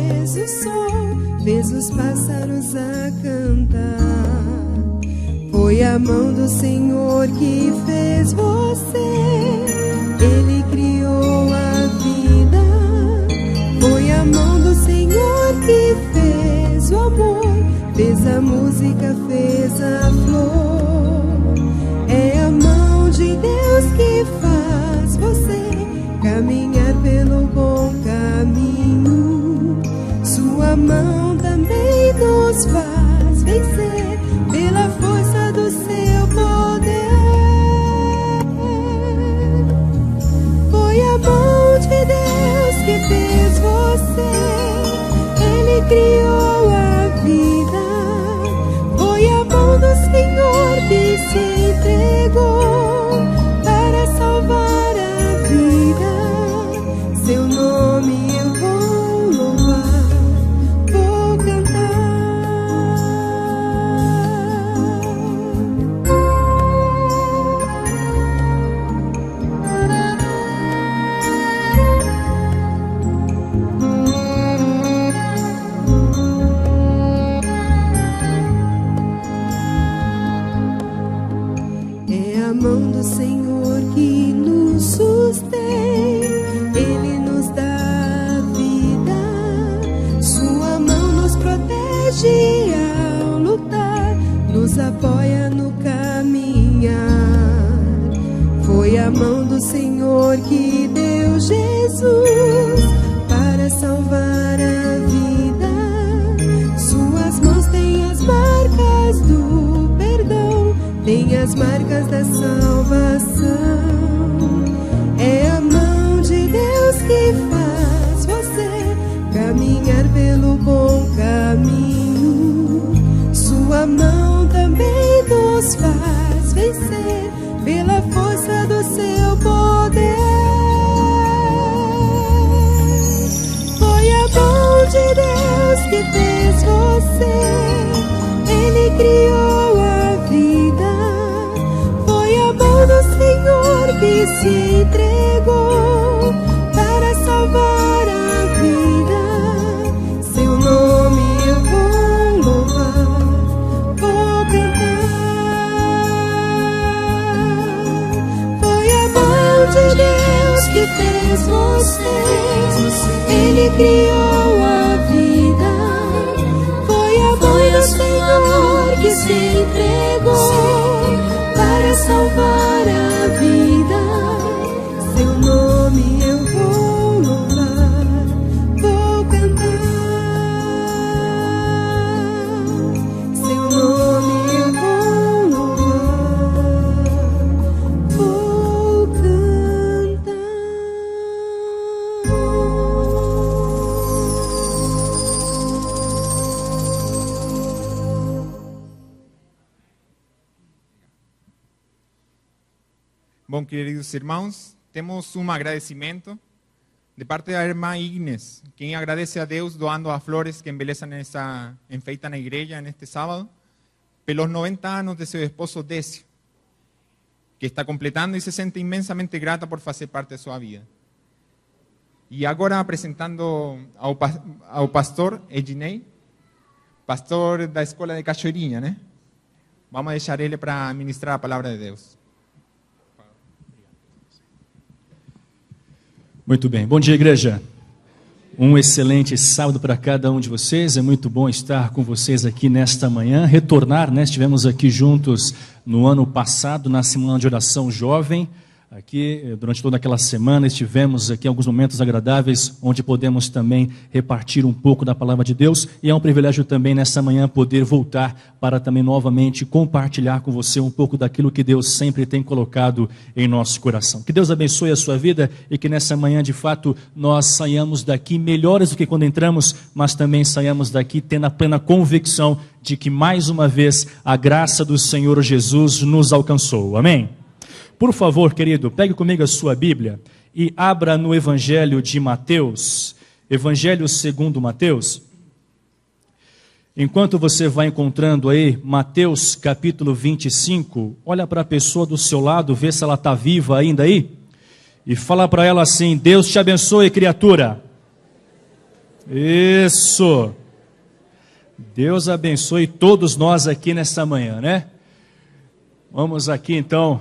fez o sol, fez os pássaros a cantar. Foi a mão do Senhor que fez você, Ele criou a vida. Foi a mão do Senhor que fez o amor, fez a música, fez a flor. É a mão de Deus que faz você caminhar pelo bom caminho. Sua mão também nos faz vencer pela força do seu poder. Foi a mão de Deus que fez você, Ele criou a vida. Foi a mão do Senhor que se entregou para salvar a vida. Seu nome eu vou louvar, vou cantar. É a mão do Senhor que nos sustém, Ele nos dá vida. Sua mão nos protege ao lutar, nos apoia no caminhar. Foi a mão do Senhor que deu Jesus para salvar a vida. Suas mãos têm as marcas do perdão, tem as marcas da salvação. É a mão de Deus que faz você caminhar pelo bom caminho. Sua mão também nos faz vencer pela força do seu poder. Foi a mão de Deus que fez você, Ele criou a vida. Foi a mão do Senhor que se entregou para salvar a vida. Seu nome eu vou louvar, vou cantar. Foi a mão de Deus que fez você, Ele criou a vida. Foi a mão do Senhor que se entregou para salvar a vida. Seu nome eu vou louvar, vou cantar. Seu nome eu vou louvar, vou cantar. Bom, queridos irmãos, temos um agradecimento de parte da irmã Ignes, quem agradece a Deus doando as flores que enfeitam a igreja neste sábado, pelos 90 anos de seu esposo Décio, que está completando e se sente imensamente grata por fazer parte de sua vida. E agora apresentando ao pastor Ednei, pastor da escola de Cachoeirinha, né? Vamos deixar ele para ministrar a palavra de Deus. Muito bem. Bom dia, igreja. Um excelente sábado para cada um de vocês. É muito bom estar com vocês aqui nesta manhã. Retornar, né? Estivemos aqui juntos no ano passado, na Semana de Oração Jovem. Aqui, durante toda aquela semana, estivemos aqui em alguns momentos agradáveis, onde podemos também repartir um pouco da palavra de Deus. E é um privilégio também, nessa manhã, poder voltar para também novamente compartilhar com você um pouco daquilo que Deus sempre tem colocado em nosso coração. Que Deus abençoe a sua vida e que nessa manhã, de fato, nós saiamos daqui melhores do que quando entramos, mas também saiamos daqui tendo a plena convicção de que, mais uma vez, a graça do Senhor Jesus nos alcançou. Amém? Por favor, querido, pegue comigo a sua Bíblia e abra no Evangelho de Mateus, Evangelho segundo Mateus. Enquanto você vai encontrando aí Mateus capítulo 25, olha para a pessoa do seu lado, vê se ela está viva ainda aí, e fala para ela assim: Deus te abençoe, criatura. Isso. Deus abençoe todos nós aqui nesta manhã, né? Vamos aqui então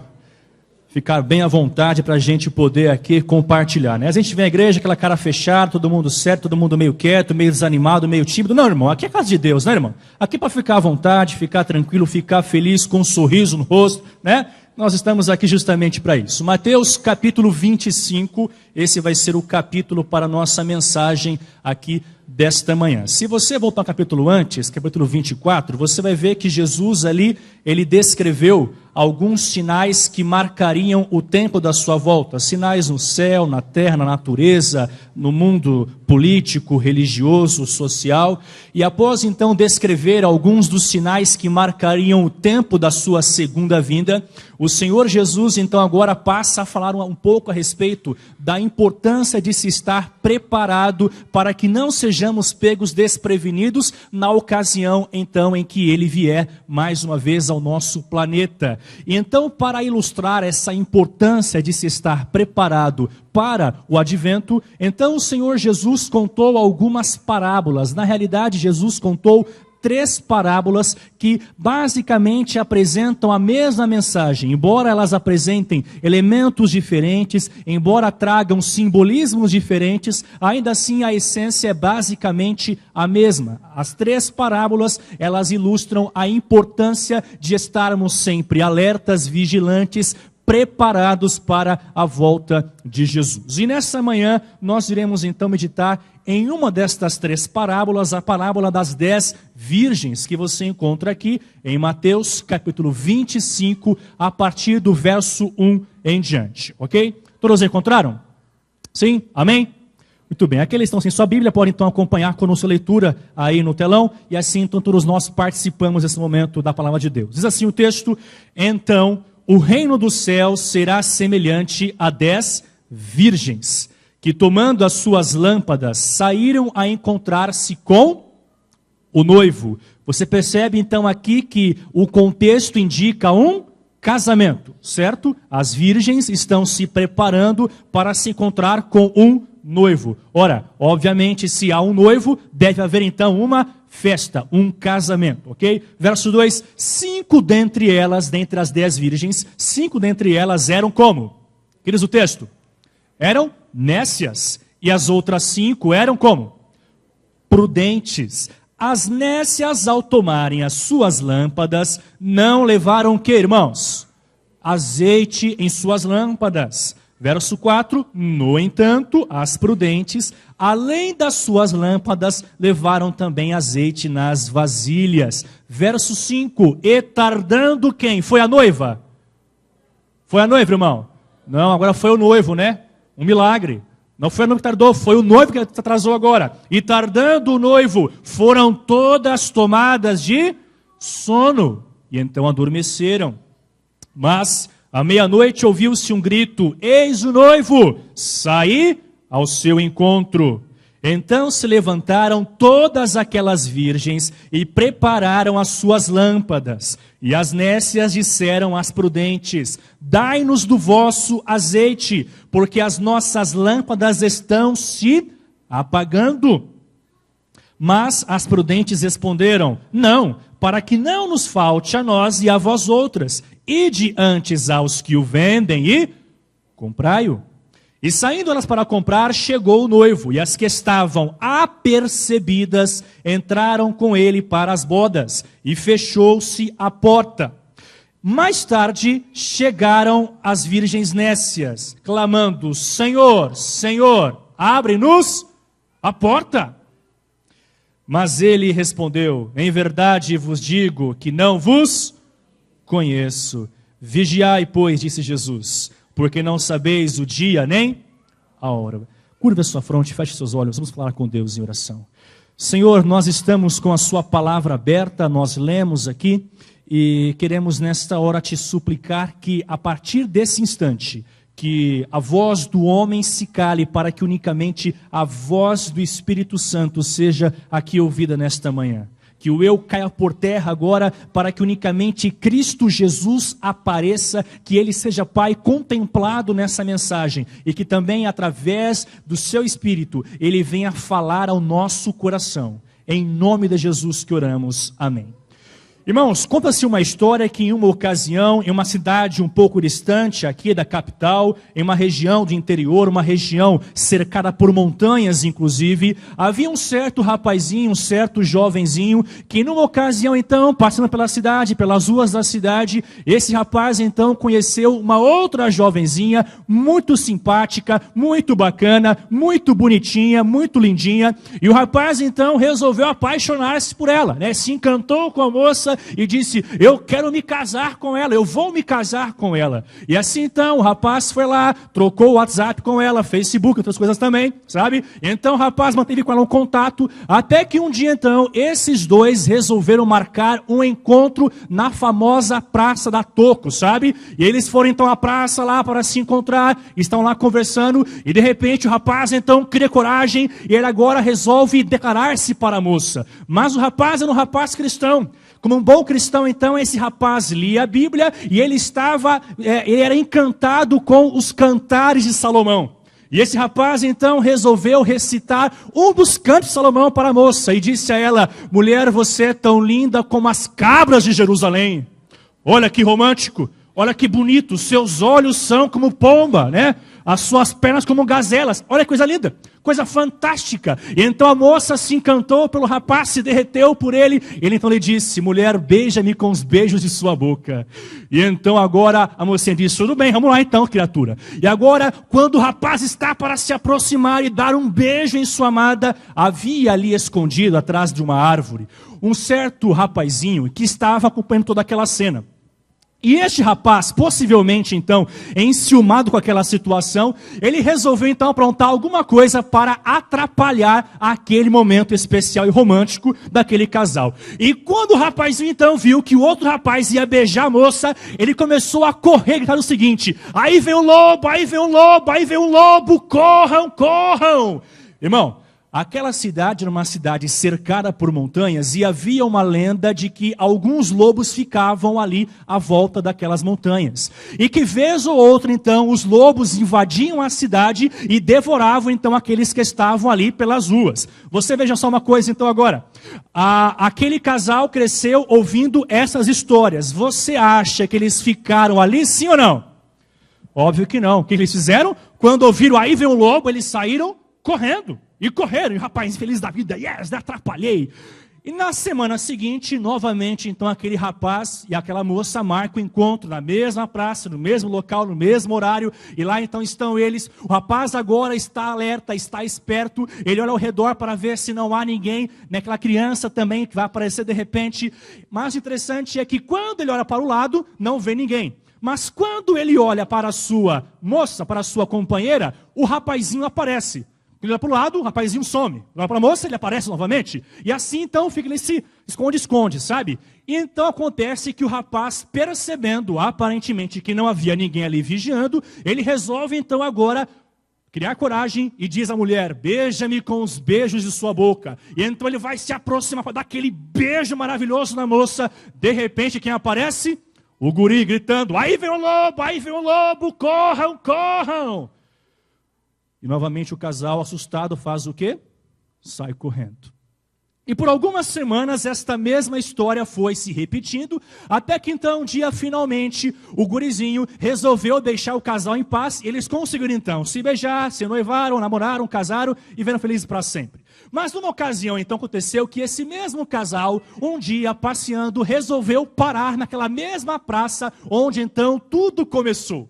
ficar bem à vontade para a gente poder aqui compartilhar, né? A gente vem à igreja, aquela cara fechada, todo mundo certo, todo mundo meio quieto, meio desanimado, meio tímido. Não, irmão, aqui é casa de Deus, né, irmão? Aqui para ficar à vontade, ficar tranquilo, ficar feliz, com um sorriso no rosto, né? Nós estamos aqui justamente para isso. Mateus capítulo 25, esse vai ser o capítulo para a nossa mensagem aqui desta manhã. Se você voltar ao capítulo antes, capítulo 24, você vai ver que Jesus ali, ele descreveu alguns sinais que marcariam o tempo da sua volta. Sinais no céu, na terra, na natureza, no mundo político, religioso, social. E após então descrever alguns dos sinais que marcariam o tempo da sua segunda vinda, o Senhor Jesus então agora passa a falar um pouco a respeito da importância de se estar preparado para que não sejamos pegos desprevenidos na ocasião então em que ele vier mais uma vez ao nosso planeta. E então, para ilustrar essa importância de se estar preparado para o advento, então o Senhor Jesus contou algumas parábolas. Na realidade, Jesus contou 3 parábolas que basicamente apresentam a mesma mensagem, embora elas apresentem elementos diferentes, embora tragam simbolismos diferentes, ainda assim a essência é basicamente a mesma. As 3 parábolas, elas ilustram a importância de estarmos sempre alertas, vigilantes, preparados para a volta de Jesus. E nessa manhã nós iremos então meditar em uma destas 3 parábolas, a parábola das 10 virgens, que você encontra aqui em Mateus capítulo 25, a partir do verso 1 em diante, ok? Todos encontraram? Sim? Amém? Muito bem, aqueles que estão sem sua Bíblia podem então acompanhar conosco a leitura aí no telão, e assim então todos nós participamos desse momento da palavra de Deus. Diz assim o texto: então o reino dos céus será semelhante a 10 virgens, que tomando as suas lâmpadas, saíram a encontrar-se com o noivo. Você percebe então aqui que o contexto indica um casamento, certo? As virgens estão se preparando para se encontrar com um noivo. Ora, obviamente, se há um noivo, deve haver então uma festa, um casamento, ok? Verso 2, 5 dentre elas, dentre as 10 virgens, 5 dentre elas eram como? Que diz o texto? Eram nécias. E as outras 5 eram como? Prudentes. As nécias, ao tomarem as suas lâmpadas, não levaram o que, irmãos? Azeite em suas lâmpadas. Verso 4, no entanto, as prudentes, além das suas lâmpadas, levaram também azeite nas vasilhas. Verso 5, e tardando quem? Foi a noiva? Foi a noiva, irmão? Não, agora foi o noivo, né? Um milagre. Não foi a noiva que tardou, foi o noivo que atrasou agora. E tardando o noivo, foram todas tomadas de sono, e então adormeceram. Mas à meia-noite ouviu-se um grito: eis o noivo, saí ao seu encontro. Então se levantaram todas aquelas virgens e prepararam as suas lâmpadas. E as nécias disseram às prudentes: dai-nos do vosso azeite, porque as nossas lâmpadas estão se apagando. Mas as prudentes responderam: não, para que não nos falte a nós e a vós outras. Ide antes aos que o vendem e comprai-o. E saindo elas para comprar, chegou o noivo, e as que estavam apercebidas entraram com ele para as bodas, e fechou-se a porta. Mais tarde chegaram as virgens nécias, clamando: Senhor, Senhor, abre-nos a porta. Mas ele respondeu: em verdade vos digo que não vos conheço. Vigiai, pois, disse Jesus, porque não sabeis o dia nem a hora. Curva a sua fronte, feche seus olhos, vamos falar com Deus em oração. Senhor, nós estamos com a sua palavra aberta, nós lemos aqui e queremos nesta hora te suplicar que a partir desse instante, que a voz do homem se cale para que unicamente a voz do Espírito Santo seja aqui ouvida nesta manhã. que o eu caia por terra agora, para que unicamente Cristo Jesus apareça, que Ele seja Pai contemplado nessa mensagem, e que também através do seu Espírito, Ele venha falar ao nosso coração. Em nome de Jesus que oramos. Amém. Irmãos, conta-se uma história que em uma ocasião, em uma cidade um pouco distante aqui da capital, em uma região do interior, uma região cercada por montanhas inclusive, havia um certo rapazinho, um certo jovenzinho, que numa ocasião então, passando pela cidade, pelas ruas da cidade, esse rapaz então conheceu uma outra jovenzinha, muito simpática, muito bacana, muito bonitinha, muito lindinha, e o rapaz então resolveu apaixonar-se por ela, né? Se encantou com a moça, e disse, eu quero me casar com ela, eu vou me casar com ela. E assim então o rapaz foi lá, trocou o WhatsApp com ela, Facebook, outras coisas também, sabe? Então o rapaz manteve com ela um contato, até que um dia então, esses dois resolveram marcar um encontro na famosa Praça da Toco, sabe? E eles foram então à praça lá para se encontrar, estão lá conversando, e de repente o rapaz então cria coragem, e ele agora resolve declarar-se para a moça. Mas o rapaz era um rapaz cristão. Como um bom cristão, então, esse rapaz lia a Bíblia e ele era encantado com os cantares de Salomão. E esse rapaz, então, resolveu recitar um dos cantos de Salomão para a moça e disse a ela, mulher, você é tão linda como as cabras de Jerusalém. Olha que romântico, olha que bonito, seus olhos são como pomba, né? As suas pernas como gazelas. Olha que coisa linda, coisa fantástica. E então a moça se encantou pelo rapaz, se derreteu por ele. Ele então lhe disse, mulher, beija-me com os beijos de sua boca. E então agora a mocinha disse, tudo bem, vamos lá então, criatura. E agora, quando o rapaz está para se aproximar e dar um beijo em sua amada, havia ali escondido atrás de uma árvore um certo rapazinho que estava acompanhando toda aquela cena. E este rapaz, possivelmente então, enciumado com aquela situação, ele resolveu então aprontar alguma coisa para atrapalhar aquele momento especial e romântico daquele casal. E quando o rapazinho então viu que o outro rapaz ia beijar a moça, ele começou a correr e gritar o seguinte, aí vem o lobo, aí vem o lobo, aí vem o lobo, corram, corram. Irmão, aquela cidade era uma cidade cercada por montanhas e havia uma lenda de que alguns lobos ficavam ali à volta daquelas montanhas. E que vez ou outra, então, os lobos invadiam a cidade e devoravam, então, aqueles que estavam ali pelas ruas. Você veja só uma coisa, então, agora. Aquele casal cresceu ouvindo essas histórias. Você acha que eles ficaram ali, sim ou não? Óbvio que não. O que eles fizeram? Quando ouviram, aí vem o lobo, eles saíram correndo. E correram, e o rapaz feliz da vida, yes, atrapalhei. E na semana seguinte, novamente, então, aquele rapaz e aquela moça marcam o encontro na mesma praça, no mesmo local, no mesmo horário. E lá, então, estão eles. O rapaz agora está alerta, está esperto. Ele olha ao redor para ver se não há ninguém, né? Aquela criança também que vai aparecer de repente. Mas o interessante é que quando ele olha para o lado, não vê ninguém. Mas quando ele olha para a sua moça, para a sua companheira, o rapazinho aparece. Ele olha para o lado, o rapazinho some. Ele olha para a moça, ele aparece novamente. E assim, então, fica ele se esconde, sabe? E então acontece que o rapaz, percebendo aparentemente que não havia ninguém ali vigiando, ele resolve, então, agora criar coragem e diz à mulher, beija-me com os beijos de sua boca. E então ele vai se aproximar para dar aquele beijo maravilhoso na moça. De repente, quem aparece? O guri gritando, aí vem o lobo, corram, corram. E novamente o casal, assustado, faz o quê? Sai correndo. E por algumas semanas esta mesma história foi se repetindo, até que então um dia finalmente o gurizinho resolveu deixar o casal em paz, e eles conseguiram então se beijar, se noivaram, namoraram, casaram e viveram felizes para sempre. Mas numa ocasião então aconteceu que esse mesmo casal, um dia passeando, resolveu parar naquela mesma praça onde então tudo começou.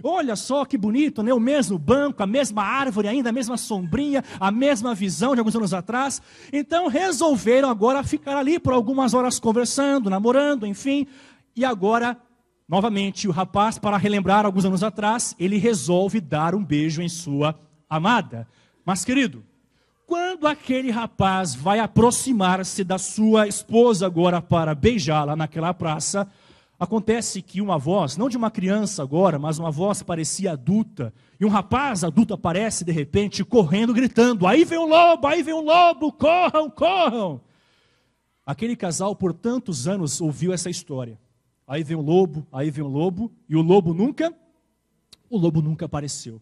Olha só que bonito, né? O mesmo banco, a mesma árvore ainda, a mesma sombrinha, a mesma visão de alguns anos atrás. Então resolveram agora ficar ali por algumas horas conversando, namorando, enfim. E agora, novamente, o rapaz, para relembrar alguns anos atrás, ele resolve dar um beijo em sua amada. Mas, querido, quando aquele rapaz vai aproximar-se da sua esposa agora para beijá-la naquela praça, acontece que uma voz, não de uma criança agora, mas uma voz parecia adulta, e um rapaz adulto aparece de repente, correndo, gritando, aí vem o lobo, corram, corram. Aquele casal por tantos anos ouviu essa história. Aí vem o lobo, e o lobo nunca apareceu.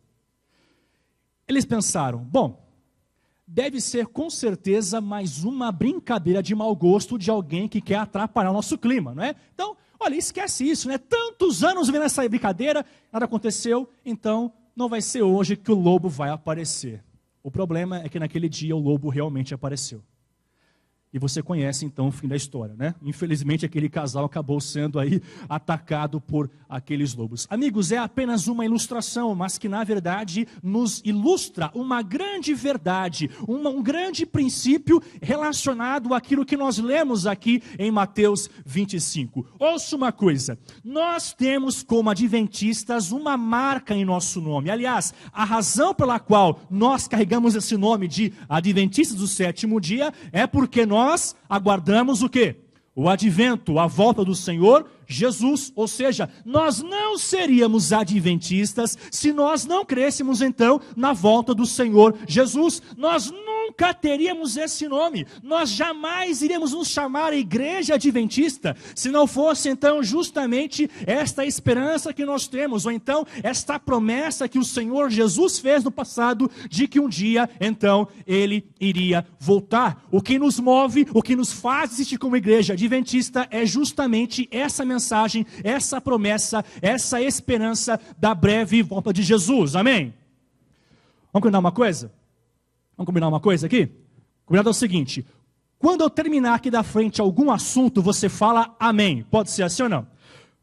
Eles pensaram, bom, deve ser com certeza mais uma brincadeira de mau gosto de alguém que quer atrapalhar o nosso clima, não é? Então, olha, esquece isso, né? Tantos anos vendo essa brincadeira, nada aconteceu, então não vai ser hoje que o lobo vai aparecer. O problema é que naquele dia o lobo realmente apareceu. E você conhece então o fim da história, né? Infelizmente aquele casal acabou sendo aí atacado por aqueles lobos. Amigos, é apenas uma ilustração, mas que na verdade nos ilustra uma grande verdade, um grande princípio relacionado àquilo que nós lemos aqui em Mateus 25. Ouça uma coisa, nós temos como adventistas uma marca em nosso nome. Aliás, a razão pela qual nós carregamos esse nome de Adventistas do Sétimo Dia é porque nós aguardamos o quê? O advento, a volta do Senhor Jesus, ou seja, nós não seríamos adventistas se nós não crêssemos então na volta do Senhor Jesus. Nós nunca teríamos esse nome, nós jamais iríamos nos chamar a igreja adventista se não fosse então justamente esta esperança que nós temos, ou então esta promessa que o Senhor Jesus fez no passado de que um dia então Ele iria voltar. O que nos move, o que nos faz existir como igreja adventista é justamente essa mensagem, essa promessa, essa esperança da breve volta de Jesus, amém? Vamos combinar uma coisa? Vamos combinar uma coisa aqui? Combinado é o seguinte, quando eu terminar aqui da frente algum assunto, você fala amém, pode ser assim ou não?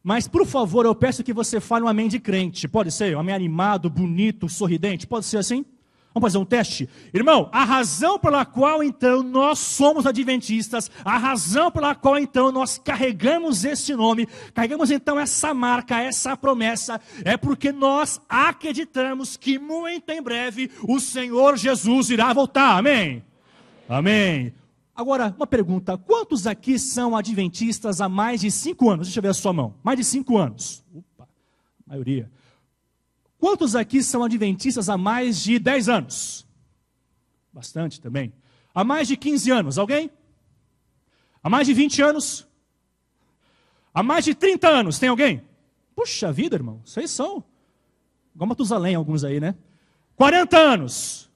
Mas por favor, eu peço que você fale um amém de crente, pode ser? Um amém animado, bonito, sorridente, pode ser assim? Vamos fazer um teste? Irmão, a razão pela qual então nós somos adventistas, a razão pela qual então nós carregamos esse nome, carregamos então essa marca, essa promessa, é porque nós acreditamos que muito em breve o Senhor Jesus irá voltar, amém? Amém. Agora, uma pergunta, quantos aqui são adventistas há mais de 5 anos? Deixa eu ver a sua mão, mais de 5 anos. Opa, a maioria. Quantos aqui são adventistas há mais de 10 anos? Bastante também. Há mais de 15 anos, alguém? Há mais de 20 anos? Há mais de 30 anos, tem alguém? Puxa vida, irmão, vocês são igual Matusalém, alguns aí, né? 40 anos.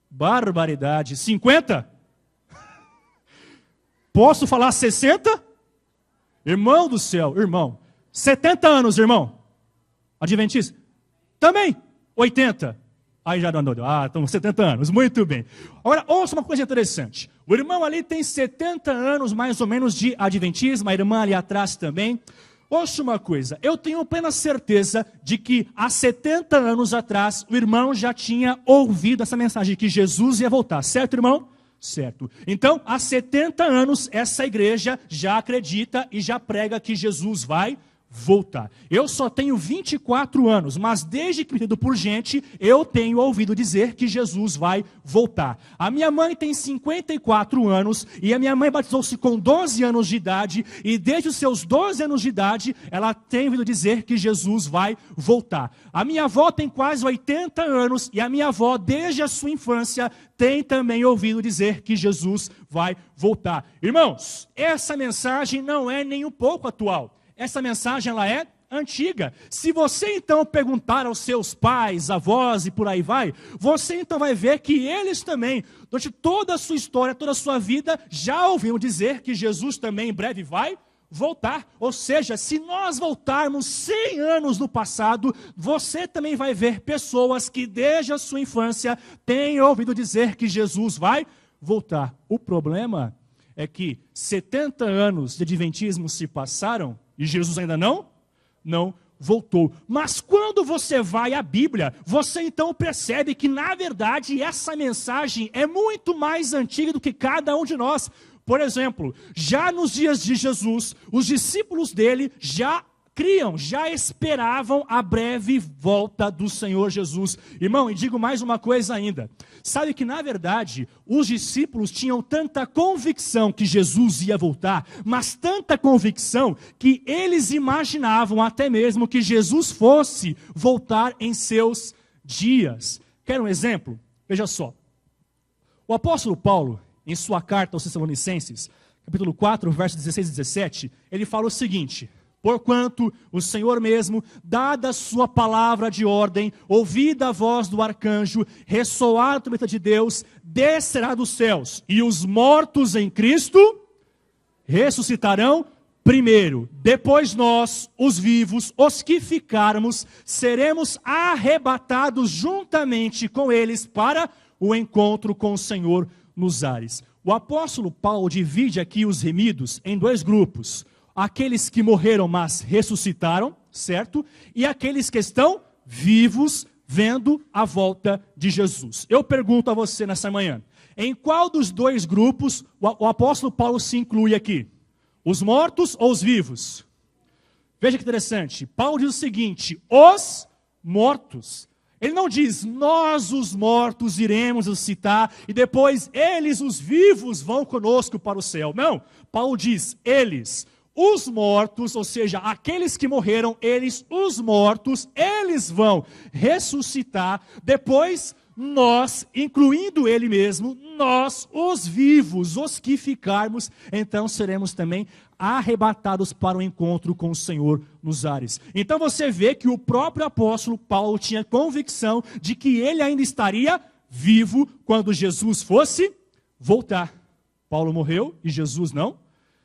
Barbaridade. 50? Posso falar 60? Irmão do céu, irmão. 70 anos, irmão. Adventista? Também, 80. Aí já andou. Estão 70 anos, muito bem. Agora, ouça uma coisa interessante. O irmão ali tem 70 anos, mais ou menos, de adventismo. A irmã ali atrás também. Ouça uma coisa. Eu tenho plena certeza de que há 70 anos atrás, o irmão já tinha ouvido essa mensagem, que Jesus ia voltar. Certo, irmão? Certo. Então, há 70 anos, essa igreja já acredita e já prega que Jesus vai voltar. Eu só tenho 24 anos, mas desde que me entendo por gente, eu tenho ouvido dizer que Jesus vai voltar. A minha mãe tem 54 anos e a minha mãe batizou-se com 12 anos de idade e desde os seus 12 anos de idade, ela tem ouvido dizer que Jesus vai voltar. A minha avó tem quase 80 anos e a minha avó, desde a sua infância, tem também ouvido dizer que Jesus vai voltar. Irmãos, essa mensagem não é nem um pouco atual. Essa mensagem ela é antiga. Se você então perguntar aos seus pais, avós e por aí vai, você então vai ver que eles também, durante toda a sua história, toda a sua vida, já ouviram dizer que Jesus também em breve vai voltar. Ou seja, se nós voltarmos 100 anos no passado, você também vai ver pessoas que desde a sua infância têm ouvido dizer que Jesus vai voltar. O problema é que 70 anos de adventismo se passaram e Jesus ainda não voltou. Mas quando você vai à Bíblia, você então percebe que, na verdade, essa mensagem é muito mais antiga do que cada um de nós. Por exemplo, já nos dias de Jesus, os discípulos dele já esperavam a breve volta do Senhor Jesus. Irmão, e digo mais uma coisa ainda. Sabe que, na verdade, os discípulos tinham tanta convicção que Jesus ia voltar, mas tanta convicção que eles imaginavam até mesmo que Jesus fosse voltar em seus dias. Quer um exemplo? Veja só. O apóstolo Paulo, em sua carta aos Tessalonicenses, capítulo 4, versos 16 e 17, ele fala o seguinte: porquanto o Senhor mesmo, dada a sua palavra de ordem, ouvida a voz do arcanjo, ressoar a trombeta de Deus, descerá dos céus, e os mortos em Cristo ressuscitarão primeiro. Depois nós, os vivos, os que ficarmos, seremos arrebatados juntamente com eles para o encontro com o Senhor nos ares. O apóstolo Paulo divide aqui os remidos em dois grupos: aqueles que morreram, mas ressuscitaram, certo? E aqueles que estão vivos, vendo a volta de Jesus. Eu pergunto a você nessa manhã, em qual dos dois grupos o apóstolo Paulo se inclui aqui? Os mortos ou os vivos? Veja que interessante. Paulo diz o seguinte: os mortos. Ele não diz, nós os mortos iremos ressuscitar e depois eles, os vivos, vão conosco para o céu. Não, Paulo diz, eles, os mortos, ou seja, aqueles que morreram, eles, os mortos, eles vão ressuscitar. Depois nós, incluindo ele mesmo, nós, os vivos, os que ficarmos, então seremos também arrebatados para o encontro com o Senhor nos ares. Então você vê que o próprio apóstolo Paulo tinha convicção de que ele ainda estaria vivo quando Jesus fosse voltar. Paulo morreu e Jesus não.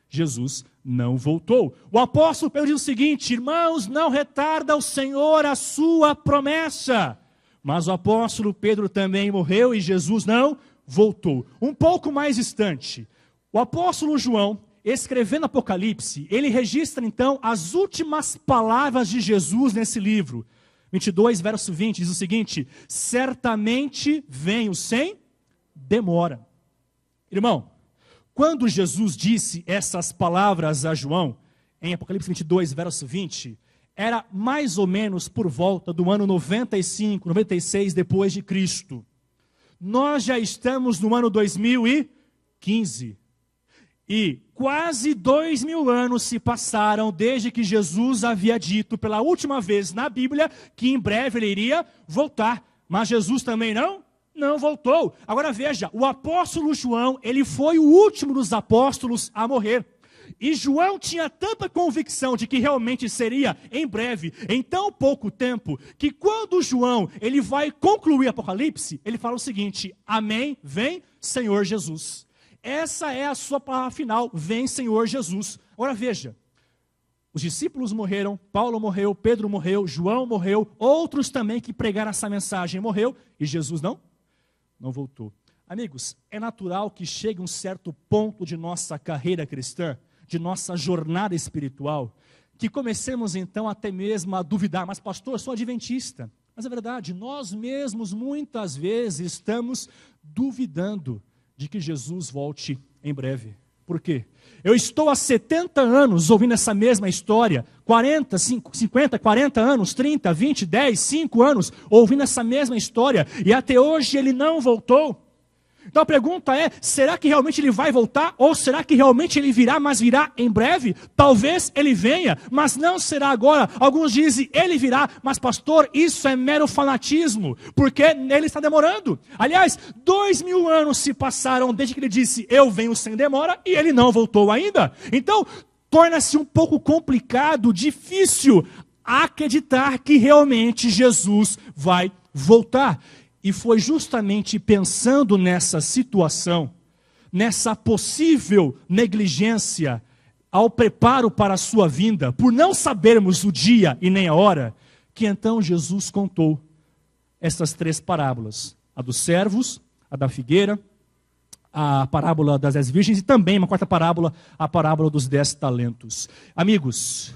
Jesus não voltou. O apóstolo Pedro diz o seguinte: irmãos, não retarda o Senhor a sua promessa. Mas o apóstolo Pedro também morreu e Jesus não voltou. Um pouco mais distante, o apóstolo João, escrevendo Apocalipse, ele registra então as últimas palavras de Jesus nesse livro. 22, verso 20, diz o seguinte: certamente venho sem demora. Irmão, quando Jesus disse essas palavras a João, em Apocalipse 22, verso 20, era mais ou menos por volta do ano 95, 96 depois de Cristo. Nós já estamos no ano 2015. E quase 2000 anos se passaram desde que Jesus havia dito pela última vez na Bíblia que em breve ele iria voltar. Mas Jesus também não voltou. Agora veja, o apóstolo João, ele foi o último dos apóstolos a morrer. E João tinha tanta convicção de que realmente seria em breve, em tão pouco tempo, que quando João ele vai concluir Apocalipse, ele fala o seguinte: amém, vem Senhor Jesus. Essa é a sua palavra final, vem Senhor Jesus. Agora veja, os discípulos morreram, Paulo morreu, Pedro morreu, João morreu, outros também que pregaram essa mensagem morreu, e Jesus não voltou. Amigos, é natural que chegue um certo ponto de nossa carreira cristã, de nossa jornada espiritual, que comecemos então até mesmo a duvidar, mas pastor, eu sou adventista. Mas é verdade, nós mesmos muitas vezes estamos duvidando de que Jesus volte em breve. Por quê? Eu estou há 70 anos ouvindo essa mesma história, 40, 50, 40 anos, 30, 20, 10, 5 anos, ouvindo essa mesma história, e até hoje ele não voltou. Então a pergunta é, será que realmente ele vai voltar? Ou será que realmente ele virá, mas virá em breve? Talvez ele venha, mas não será agora. Alguns dizem, ele virá, mas pastor, isso é mero fanatismo, porque ele está demorando. Aliás, 2000 anos se passaram desde que ele disse, eu venho sem demora, e ele não voltou ainda. Então, torna-se um pouco complicado, difícil acreditar que realmente Jesus vai voltar. E foi justamente pensando nessa situação, nessa possível negligência ao preparo para a sua vinda, por não sabermos o dia e nem a hora, que então Jesus contou essas 3 parábolas: a dos servos, a da figueira, a parábola das 10 virgens e também uma 4ª parábola, a parábola dos 10 talentos. Amigos,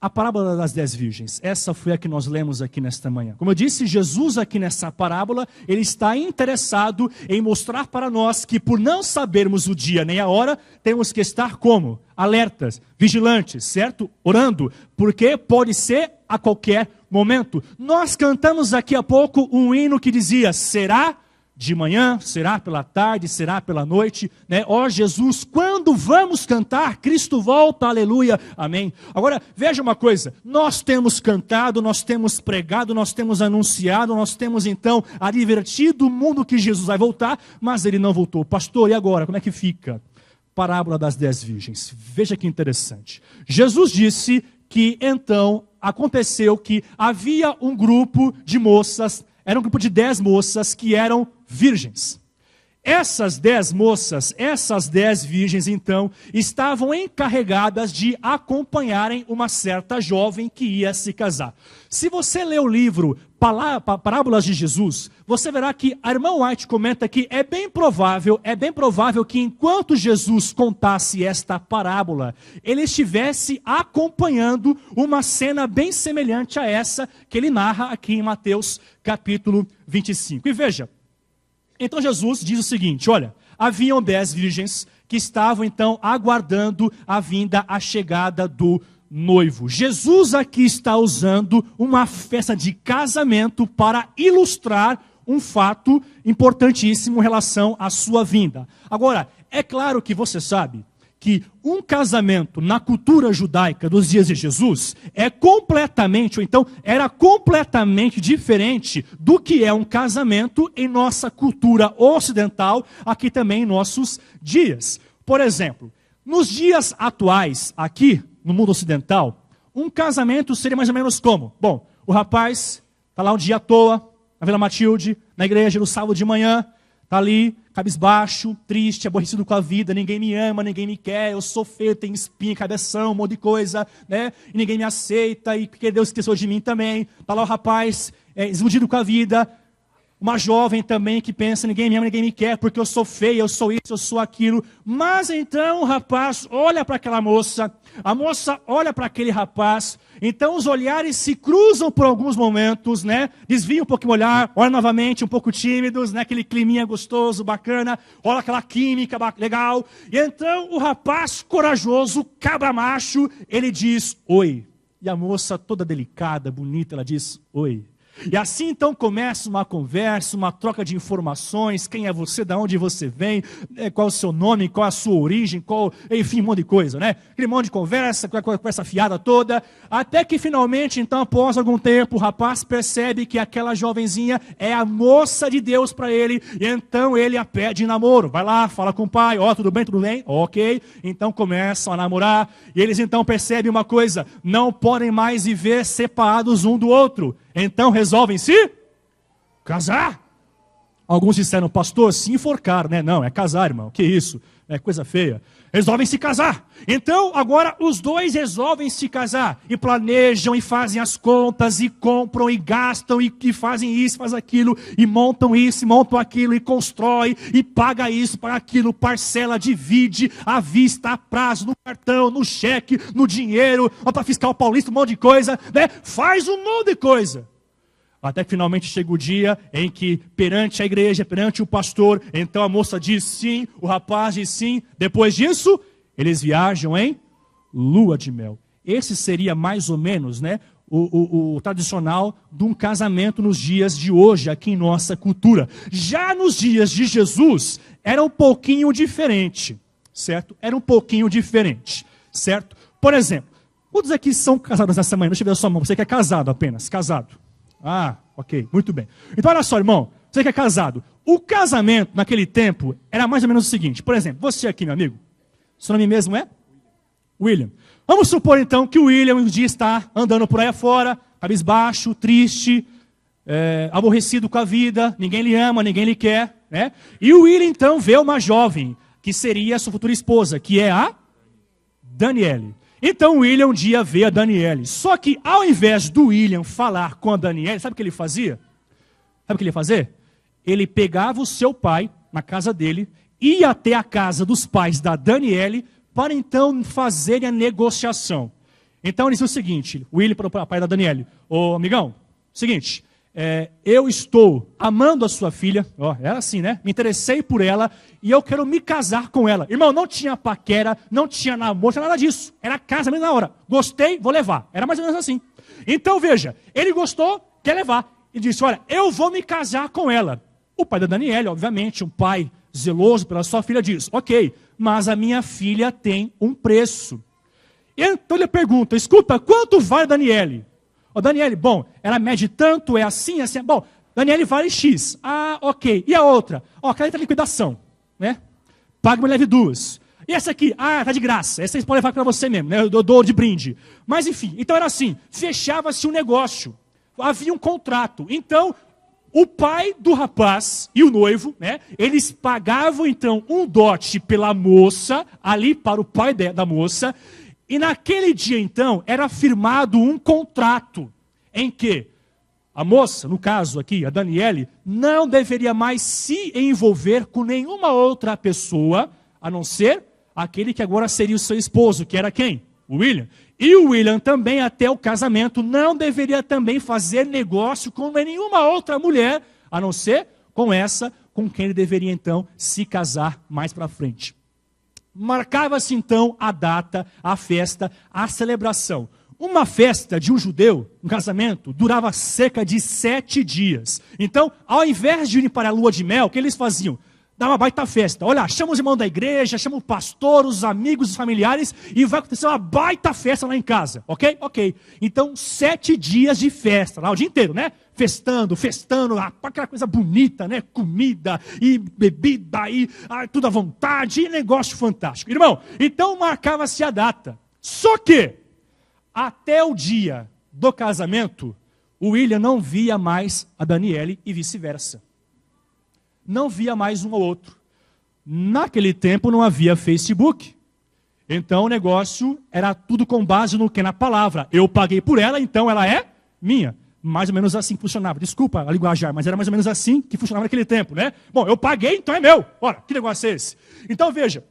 a parábola das 10 virgens, essa foi a que nós lemos aqui nesta manhã. Como eu disse, Jesus aqui nessa parábola, ele está interessado em mostrar para nós que por não sabermos o dia nem a hora, temos que estar como? Alertas, vigilantes, certo? Orando, porque pode ser a qualquer momento. Nós cantamos aqui há pouco um hino que dizia, será de manhã, será pela tarde, será pela noite, né? Ó Jesus, quando vamos cantar? Cristo volta, aleluia, amém. Agora, veja uma coisa, nós temos cantado, nós temos pregado, nós temos anunciado, nós temos então advertido o mundo que Jesus vai voltar, mas ele não voltou. Pastor, e agora, como é que fica? Parábola das 10 virgens, veja que interessante. Jesus disse que então aconteceu que havia um grupo de moças, era um grupo de 10 moças que eram virgens. Essas 10 moças, essas 10 virgens, então, estavam encarregadas de acompanharem uma certa jovem que ia se casar. Se você ler o livro Parábolas de Jesus, você verá que a irmã White comenta que é bem provável que enquanto Jesus contasse esta parábola, ele estivesse acompanhando uma cena bem semelhante a essa que ele narra aqui em Mateus capítulo 25. E veja, então Jesus diz o seguinte, olha, haviam 10 virgens que estavam então aguardando a chegada do noivo. Jesus aqui está usando uma festa de casamento para ilustrar um fato importantíssimo em relação à sua vinda. Agora, é claro que você sabe que um casamento na cultura judaica dos dias de Jesus é completamente, ou então era completamente diferente do que é um casamento em nossa cultura ocidental, aqui também em nossos dias. Por exemplo, nos dias atuais, aqui no mundo ocidental, um casamento seria mais ou menos como? Bom, o rapaz está lá um dia à toa, na Vila Matilde, na igreja no sábado de manhã, está ali, cabisbaixo, triste, aborrecido com a vida, ninguém me ama, ninguém me quer, eu sou feio, tenho espinha, cabeção, um monte de coisa, né? E ninguém me aceita, e porque Deus esqueceu de mim também. Está lá o rapaz, desiludido com a vida, uma jovem também que pensa, ninguém me ama, ninguém me quer, porque eu sou feia, eu sou isso, eu sou aquilo. Mas então o rapaz olha para aquela moça, a moça olha para aquele rapaz, então os olhares se cruzam por alguns momentos, né? Desvia um pouquinho o olhar, olha novamente, um pouco tímidos, né? Aquele climinha gostoso, bacana, olha aquela química legal. E então o rapaz corajoso, cabra macho, ele diz, oi. E a moça toda delicada, bonita, ela diz, oi. E assim então começa uma conversa, uma troca de informações, quem é você, de onde você vem, qual é o seu nome, qual é a sua origem, enfim, um monte de coisa, né? Aquele monte de conversa, com essa fiada toda, até que finalmente, então, após algum tempo, o rapaz percebe que aquela jovenzinha é a moça de Deus para ele, e então ele a pede em namoro. Vai lá, fala com o pai, tudo bem, ok. Então começam a namorar, e eles então percebem uma coisa, não podem mais viver separados um do outro. Então resolvem se casar. Alguns disseram, pastor, se enforcar, né? Não, é casar, irmão, que isso? É coisa feia. Resolvem se casar. Então, agora, os dois resolvem se casar. E planejam, e fazem as contas, e compram, e gastam, e fazem isso, fazem aquilo, e montam isso, e montam aquilo, e constrói, e paga isso, paga aquilo, parcela, divide, à vista, a prazo, no cartão, no cheque, no dinheiro, nota fiscal paulista, um monte de coisa, né? Faz um monte de coisa. Até que finalmente chega o dia em que, perante a igreja, perante o pastor, então a moça diz sim, o rapaz diz sim. Depois disso, eles viajam em lua de mel. Esse seria mais ou menos, né, o tradicional de um casamento nos dias de hoje, aqui em nossa cultura. Já nos dias de Jesus, era um pouquinho diferente, certo? Era um pouquinho diferente, certo? Por exemplo, quantos aqui são casados nessa manhã? Deixa eu ver a sua mão. Você que é casado apenas, casado. Ah, ok, muito bem. Então olha só, irmão, você que é casado. O casamento naquele tempo era mais ou menos o seguinte. Por exemplo, você aqui, meu amigo, seu nome mesmo é? William. Vamos supor então que o William um dia está andando por aí afora, cabisbaixo, triste, aborrecido com a vida, ninguém lhe ama, ninguém lhe quer, né? E o William então vê uma jovem, que seria a sua futura esposa, que é a Daniele. Então o William um dia vê a Daniele. Só que ao invés do William falar com a Daniele, sabe o que ele fazia? Sabe o que ele ia fazer? Ele pegava o seu pai na casa dele, ia até a casa dos pais da Daniele, para então fazerem a negociação. Então ele disse o seguinte, o William para o pai da Daniele, ô amigão, seguinte, eu estou amando a sua filha, era assim, né? Me interessei por ela e eu quero me casar com ela. Irmão, não tinha paquera, não tinha namoro, não tinha nada disso. Era casamento na hora. Gostei, vou levar. Era mais ou menos assim. Então veja, ele gostou, quer levar. E disse, olha, eu vou me casar com ela. O pai da Daniele, obviamente, um pai zeloso pela sua filha, diz, ok, mas a minha filha tem um preço. Então ele pergunta, escuta, quanto vale Daniele? Daniele, bom, ela mede tanto, é assim, assim. Bom, Daniele vale X. Ah, ok. E a outra? Aquela está em liquidação, né? Paga, me leve 2. E essa aqui? Ah, tá de graça. Essa vocês podem levar para você mesmo, né? Eu dou de brinde. Mas enfim, então era assim, fechava-se um negócio. Havia um contrato. Então, o pai do rapaz e o noivo, né? Eles pagavam então um dote pela moça, ali para o pai da moça. E naquele dia, então, era firmado um contrato em que a moça, no caso aqui, a Daniele, não deveria mais se envolver com nenhuma outra pessoa, a não ser aquele que agora seria o seu esposo, que era quem? O William. E o William também, até o casamento, não deveria também fazer negócio com nenhuma outra mulher, a não ser com essa, com quem ele deveria, então, se casar mais para frente. Marcava-se então a data, a festa, a celebração. Uma festa de um judeu, um casamento, durava cerca de 7 dias. Então, ao invés de irem para a lua de mel, o que eles faziam? Dá uma baita festa. Olha, chama os irmãos da igreja, chama o pastor, os amigos, os familiares, e vai acontecer uma baita festa lá em casa, ok? Ok. Então, 7 dias de festa, lá o dia inteiro, né? Festando, aquela coisa bonita, né? Comida e bebida, e tudo à vontade, e negócio fantástico. Irmão, então marcava-se a data. Só que, até o dia do casamento, o William não via mais a Daniele e vice-versa. Não via mais um ao outro. Naquele tempo não havia Facebook. Então o negócio era tudo com base no que? Na palavra. Eu paguei por ela, então ela é minha. Mais ou menos assim que funcionava. Desculpa a linguajar, mas era mais ou menos assim que funcionava naquele tempo, né? Bom, eu paguei, então é meu. Ora, que negócio é esse? Então veja,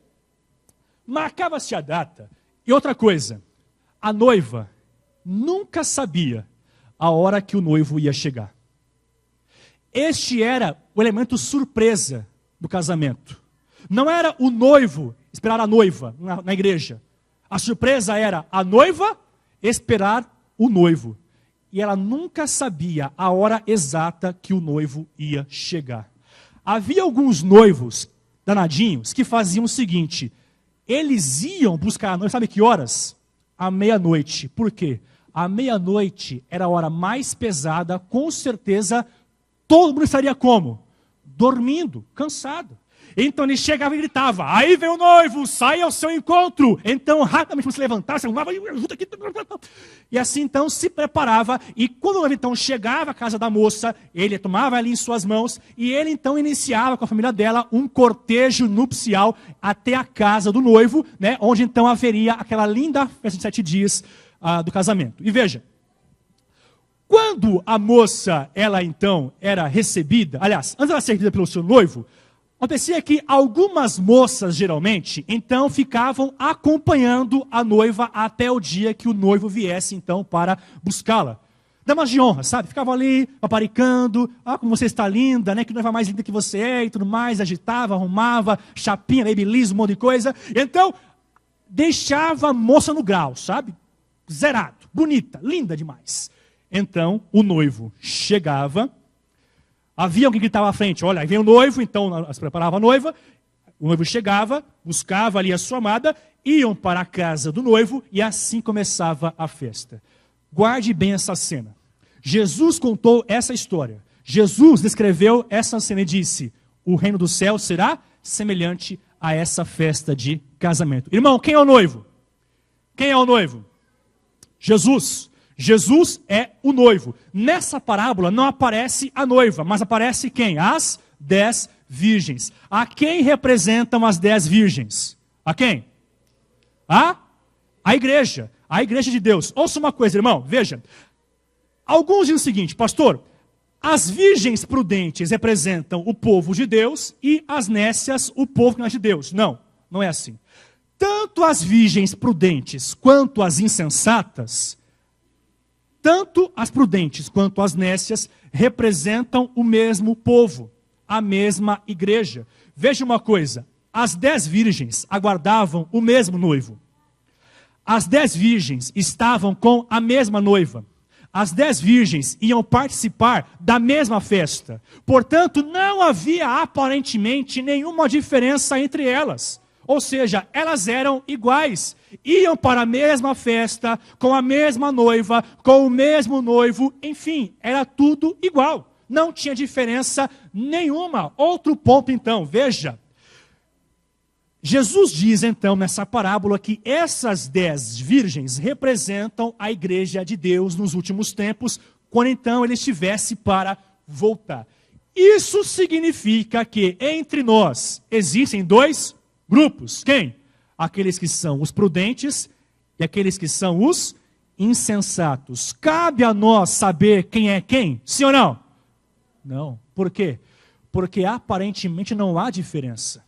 marcava-se a data. E outra coisa, a noiva nunca sabia a hora que o noivo ia chegar. Este era o elemento surpresa do casamento. Não era o noivo esperar a noiva na igreja. A surpresa era a noiva esperar o noivo. E ela nunca sabia a hora exata que o noivo ia chegar. Havia alguns noivos danadinhos que faziam o seguinte: eles iam buscar a noiva, sabe que horas? À meia-noite. Por quê? À meia-noite era a hora mais pesada, com certeza. Todo mundo estaria como? Dormindo, cansado. Então ele chegava e gritava, aí vem o noivo, sai ao seu encontro. Então rapidamente se levantava, se arrumava, ajuda aqui. E assim então se preparava. E quando o noivo então chegava à casa da moça, ele tomava ali em suas mãos, e ele então iniciava com a família dela um cortejo nupcial até a casa do noivo, né, onde então haveria aquela linda festa de 7 dias do casamento. E veja, quando a moça, ela então era recebida, aliás, antes dela ser recebida pelo seu noivo, acontecia que algumas moças, geralmente, então ficavam acompanhando a noiva até o dia que o noivo viesse, então, para buscá-la. Damas de honra, sabe? Ficavam ali, paparicando, como você está linda, né? Que noiva mais linda que você é e tudo mais, agitava, arrumava, chapinha, babyliss, um monte de coisa. Então, deixava a moça no grau, sabe? Zerado, bonita, linda demais. Então, o noivo chegava, havia alguém que gritava à frente, olha, aí vem o noivo, então se preparava a noiva, o noivo chegava, buscava ali a sua amada, iam para a casa do noivo e assim começava a festa. Guarde bem essa cena. Jesus contou essa história. Jesus descreveu essa cena e disse, o reino do céu será semelhante a essa festa de casamento. Irmão, quem é o noivo? Quem é o noivo? Jesus. Jesus é o noivo. Nessa parábola não aparece a noiva, mas aparece quem? As 10 virgens. A quem representam as 10 virgens? A quem? A igreja. A igreja de Deus. Ouça uma coisa, irmão, veja. Alguns dizem o seguinte, pastor, as virgens prudentes representam o povo de Deus e as nécias o povo que não é de Deus. Não, não é assim. Tanto as virgens prudentes quanto as insensatas, tanto as prudentes quanto as nécias representam o mesmo povo, a mesma igreja. Veja uma coisa, as 10 virgens aguardavam o mesmo noivo. As 10 virgens estavam com a mesma noiva. As 10 virgens iam participar da mesma festa. Portanto, não havia aparentemente nenhuma diferença entre elas. Ou seja, elas eram iguais. Iam para a mesma festa, com a mesma noiva, com o mesmo noivo. Enfim, era tudo igual. Não tinha diferença nenhuma. Outro ponto então, veja. Jesus diz então nessa parábola que essas 10 virgens representam a igreja de Deus nos últimos tempos, quando então ele estivesse para voltar. Isso significa que entre nós existem 2 grupos. Quem? Aqueles que são os prudentes e aqueles que são os insensatos. Cabe a nós saber quem é quem? Sim ou não? Não. Por quê? Porque aparentemente não há diferença.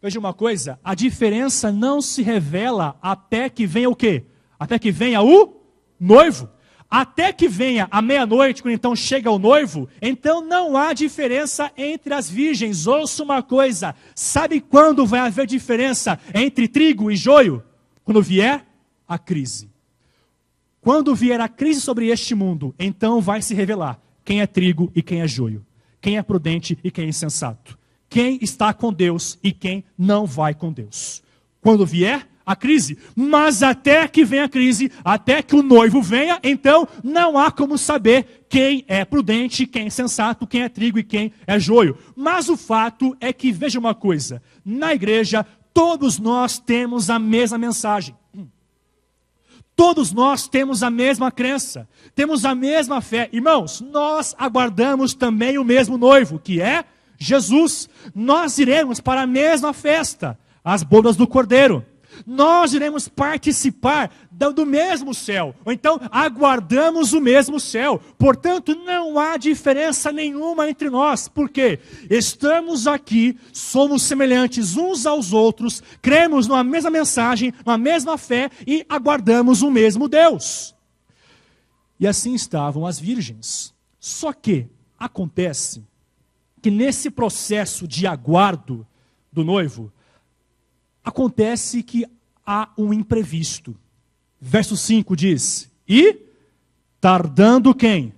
Veja uma coisa, a diferença não se revela até que venha o quê? Até que venha o noivo. Até que venha a meia-noite, quando então chega o noivo, então não há diferença entre as virgens. Ouça uma coisa, sabe quando vai haver diferença entre trigo e joio? Quando vier a crise. Quando vier a crise sobre este mundo, então vai se revelar quem é trigo e quem é joio. Quem é prudente e quem é insensato. Quem está com Deus e quem não vai com Deus. Quando vier a crise, mas até que venha a crise, até que o noivo venha, então não há como saber quem é prudente, quem é sensato, quem é trigo e quem é joio. Mas o fato é que, veja uma coisa, na igreja todos nós temos a mesma mensagem. Todos nós temos a mesma crença, temos a mesma fé. Irmãos, nós aguardamos também o mesmo noivo, que é Jesus. Nós iremos para a mesma festa, as bodas do Cordeiro. Nós iremos participar do mesmo céu, ou então aguardamos o mesmo céu. Portanto, não há diferença nenhuma entre nós, porque estamos aqui, somos semelhantes uns aos outros, cremos numa mesma mensagem, numa mesma fé e aguardamos o mesmo Deus. E assim estavam as virgens. Só que acontece que nesse processo de aguardo do noivo, acontece que há um imprevisto. Verso 5 diz, e tardando quem?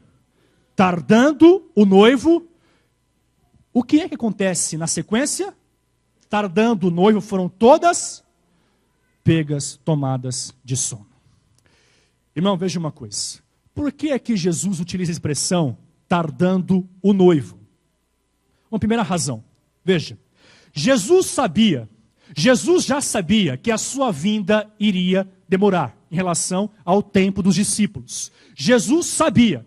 Tardando o noivo, o que é que acontece na sequência? Tardando o noivo, foram todas pegas, tomadas de sono. Irmão, veja uma coisa. Por que é que Jesus utiliza a expressão tardando o noivo? Uma primeira razão, veja, Jesus já sabia que a sua vinda iria demorar em relação ao tempo dos discípulos. Jesus sabia,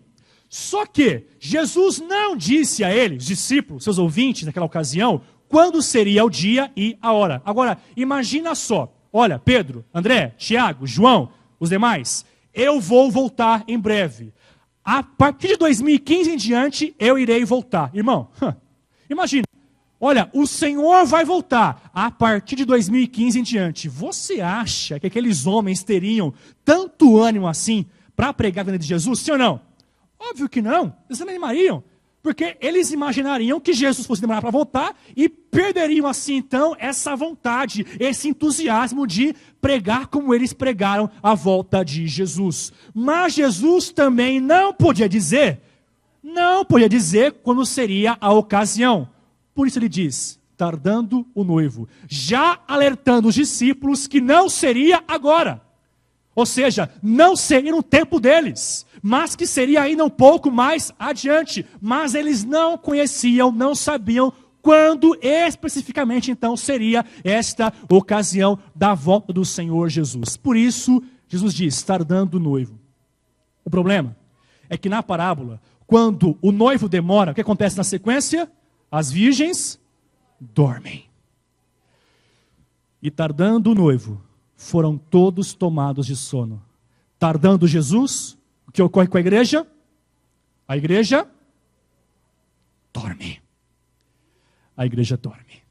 só que Jesus não disse a eles, os discípulos, seus ouvintes naquela ocasião, quando seria o dia e a hora. Agora, imagina só, olha, Pedro, André, Tiago, João, os demais, eu vou voltar em breve. A partir de 2015 em diante, eu irei voltar. Irmão, imagina, olha, o Senhor vai voltar a partir de 2015 em diante. Você acha que aqueles homens teriam tanto ânimo assim para pregar a vinda de Jesus? Sim ou não? Óbvio que não. Eles não animariam. Porque eles imaginariam que Jesus fosse demorar para voltar e perderiam assim então essa vontade, esse entusiasmo de pregar como eles pregaram a volta de Jesus. Mas Jesus também não podia dizer quando seria a ocasião. Por isso ele diz, tardando o noivo, já alertando os discípulos que não seria agora. Ou seja, não seria no tempo deles, mas que seria ainda um pouco mais adiante. Mas eles não conheciam, não sabiam quando especificamente então seria esta ocasião da volta do Senhor Jesus. Por isso, Jesus diz, tardando o noivo. O problema é que na parábola, quando o noivo demora, o que acontece na sequência? As virgens dormem. E tardando o noivo, foram todos tomados de sono. Tardando Jesus, o que ocorre com a igreja? A igreja dorme. A igreja dorme.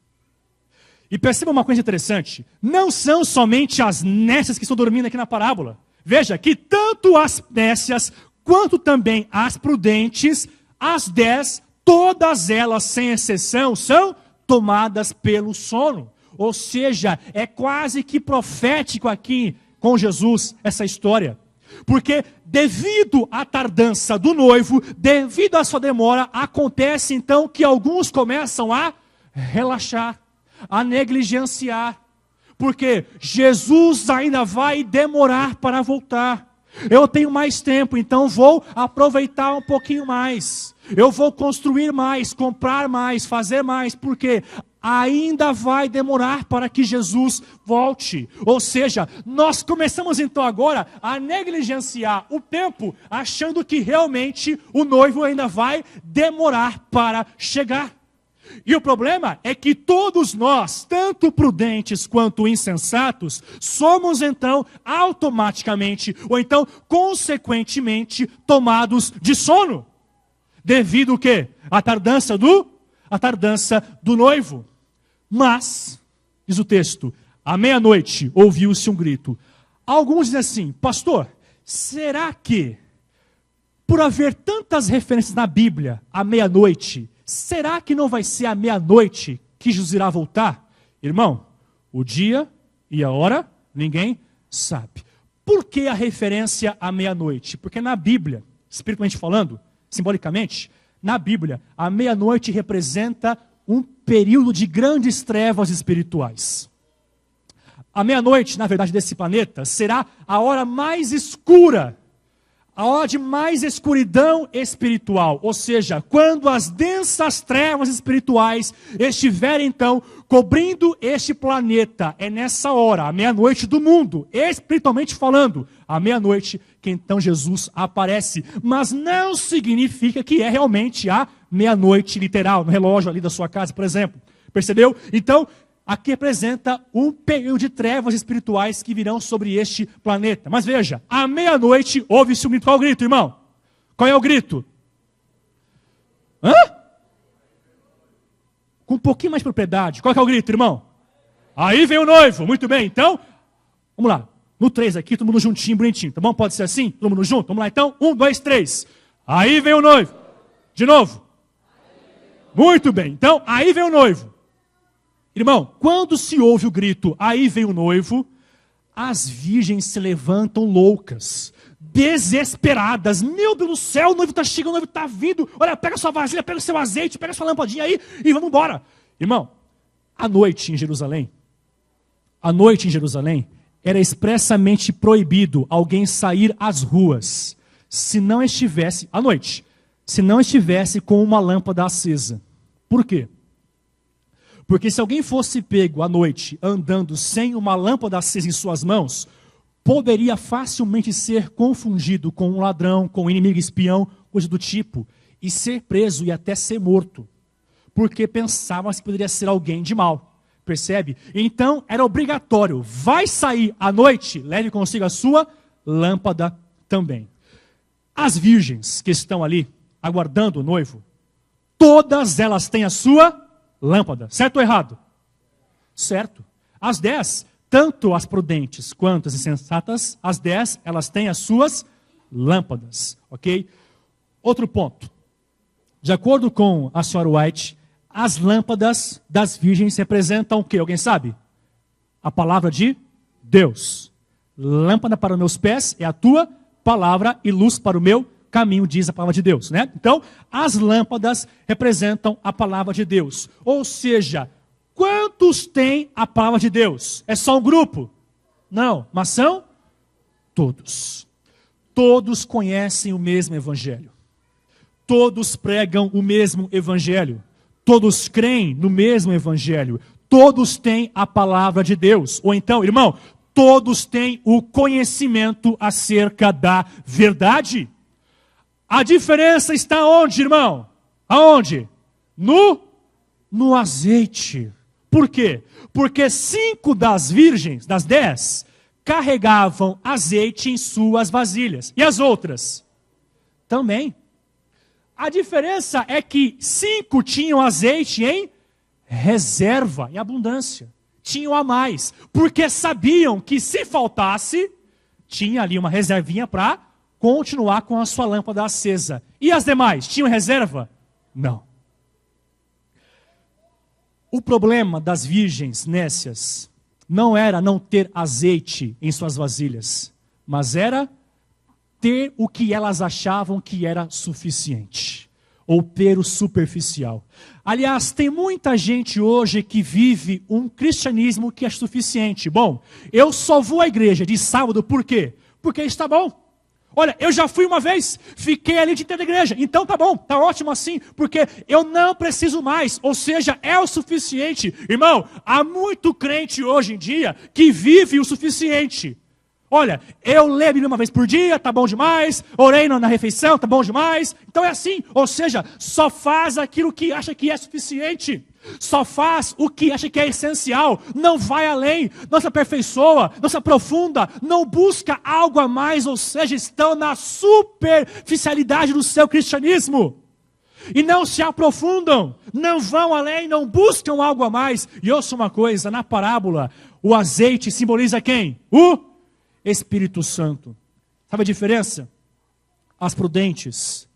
E perceba uma coisa interessante, não são somente as nécias que estão dormindo aqui na parábola. Veja que tanto as nécias, quanto também as prudentes, as 10, todas elas, sem exceção, são tomadas pelo sono. Ou seja, é quase que profético aqui com Jesus essa história. Porque devido à tardança do noivo, devido à sua demora, acontece então que alguns começam a relaxar, a negligenciar, porque Jesus ainda vai demorar para voltar. Eu tenho mais tempo, então vou aproveitar um pouquinho mais. Eu vou construir mais, comprar mais, fazer mais, porque ainda vai demorar para que Jesus volte. Ou seja, nós começamos então agora a negligenciar o tempo, achando que realmente o noivo ainda vai demorar para chegar. E o problema é que todos nós, tanto prudentes quanto insensatos, somos então automaticamente, ou então consequentemente, tomados de sono. Devido o quê? A tardança do noivo. Mas, diz o texto, à meia-noite ouviu-se um grito. Alguns dizem assim, pastor, será que, por haver tantas referências na Bíblia, à meia-noite, será que não vai ser à meia-noite que Jesus irá voltar? Irmão, o dia e a hora, ninguém sabe. Por que a referência à meia-noite? Porque na Bíblia, espiritualmente falando, simbolicamente, na Bíblia, a meia-noite representa um período de grandes trevas espirituais. A meia-noite, na verdade, desse planeta, será a hora mais escura, a hora de mais escuridão espiritual. Ou seja, quando as densas trevas espirituais estiverem, então, cobrindo este planeta. É nessa hora, a meia-noite do mundo, espiritualmente falando, a meia-noite que então Jesus aparece. Mas não significa que é realmente a meia-noite literal, no relógio ali da sua casa, por exemplo. Percebeu? Então, aqui representa um período de trevas espirituais que virão sobre este planeta. Mas veja, à meia-noite ouve-se um grito. Qual é o grito, irmão? Qual é o grito? Hã? Com um pouquinho mais de propriedade. Qual é o grito, irmão? Aí vem o noivo. Muito bem, então, vamos lá. No 3 aqui, todo mundo juntinho, bonitinho, tá bom? Pode ser assim? Todo mundo junto? Vamos lá então? 1, 2, 3. Aí vem o noivo. De novo. Muito bem, então, aí vem o noivo. Irmão, quando se ouve o grito, aí vem o noivo, as virgens se levantam loucas, desesperadas. Meu Deus do céu, o noivo está chegando, o noivo está vindo. Olha, pega sua vasilha, pega o seu azeite, pega sua lampadinha aí e vamos embora. Irmão, à noite em Jerusalém, era expressamente proibido alguém sair às ruas, se não estivesse, à noite, se não estivesse com uma lâmpada acesa. Por quê? Porque se alguém fosse pego à noite andando sem uma lâmpada acesa em suas mãos, poderia facilmente ser confundido com um ladrão, com um inimigo espião, coisa do tipo, e ser preso e até ser morto, porque pensavam que poderia ser alguém de mal. Percebe? Então era obrigatório, vai sair à noite, leve consigo a sua lâmpada também. As virgens que estão ali aguardando o noivo, todas elas têm a sua lâmpada, certo ou errado? Certo. As 10, tanto as prudentes quanto as insensatas, as 10, elas têm as suas lâmpadas, ok? Outro ponto. De acordo com a senhora White, as lâmpadas das virgens representam o quê? Alguém sabe? A palavra de Deus. Lâmpada para os meus pés é a tua palavra e luz para o meu caminho, diz a palavra de Deus, né? Então, as lâmpadas representam a palavra de Deus. Ou seja, quantos têm a palavra de Deus? É só um grupo? Não, mas são todos. Todos conhecem o mesmo evangelho. Todos pregam o mesmo evangelho. Todos creem no mesmo evangelho. Todos têm a palavra de Deus. Ou então, irmão, todos têm o conhecimento acerca da verdade. A diferença está onde, irmão? Aonde? No azeite. Por quê? Porque 5 das virgens, das 10, carregavam azeite em suas vasilhas. E as outras? Também. A diferença é que 5 tinham azeite em reserva, em abundância. Tinham a mais. Porque sabiam que se faltasse, tinha ali uma reservinha para continuar com a sua lâmpada acesa. E as demais, tinham reserva? Não. O problema das virgens nécias não era não ter azeite em suas vasilhas, mas era ter o que elas achavam que era suficiente, ou ter o superficial. Aliás, tem muita gente hoje que vive um cristianismo que é suficiente. Bom, eu só vou à igreja de sábado, por quê? Porque está bom. Olha, eu já fui uma vez, fiquei ali de inteiro da igreja, então tá bom, tá ótimo assim, porque eu não preciso mais, ou seja, é o suficiente. Irmão, há muito crente hoje em dia que vive o suficiente. Olha, eu leio a Bíblia uma vez por dia, tá bom demais, orei na refeição, tá bom demais, então é assim, ou seja, só faz aquilo que acha que é suficiente. Só faz o que acha que é essencial, não vai além, não se aperfeiçoa, não se aprofunda, não busca algo a mais, ou seja, estão na superficialidade do seu cristianismo. E não se aprofundam, não vão além, não buscam algo a mais. E ouça uma coisa, na parábola, o azeite simboliza quem? O Espírito Santo. Sabe a diferença? As prudentes,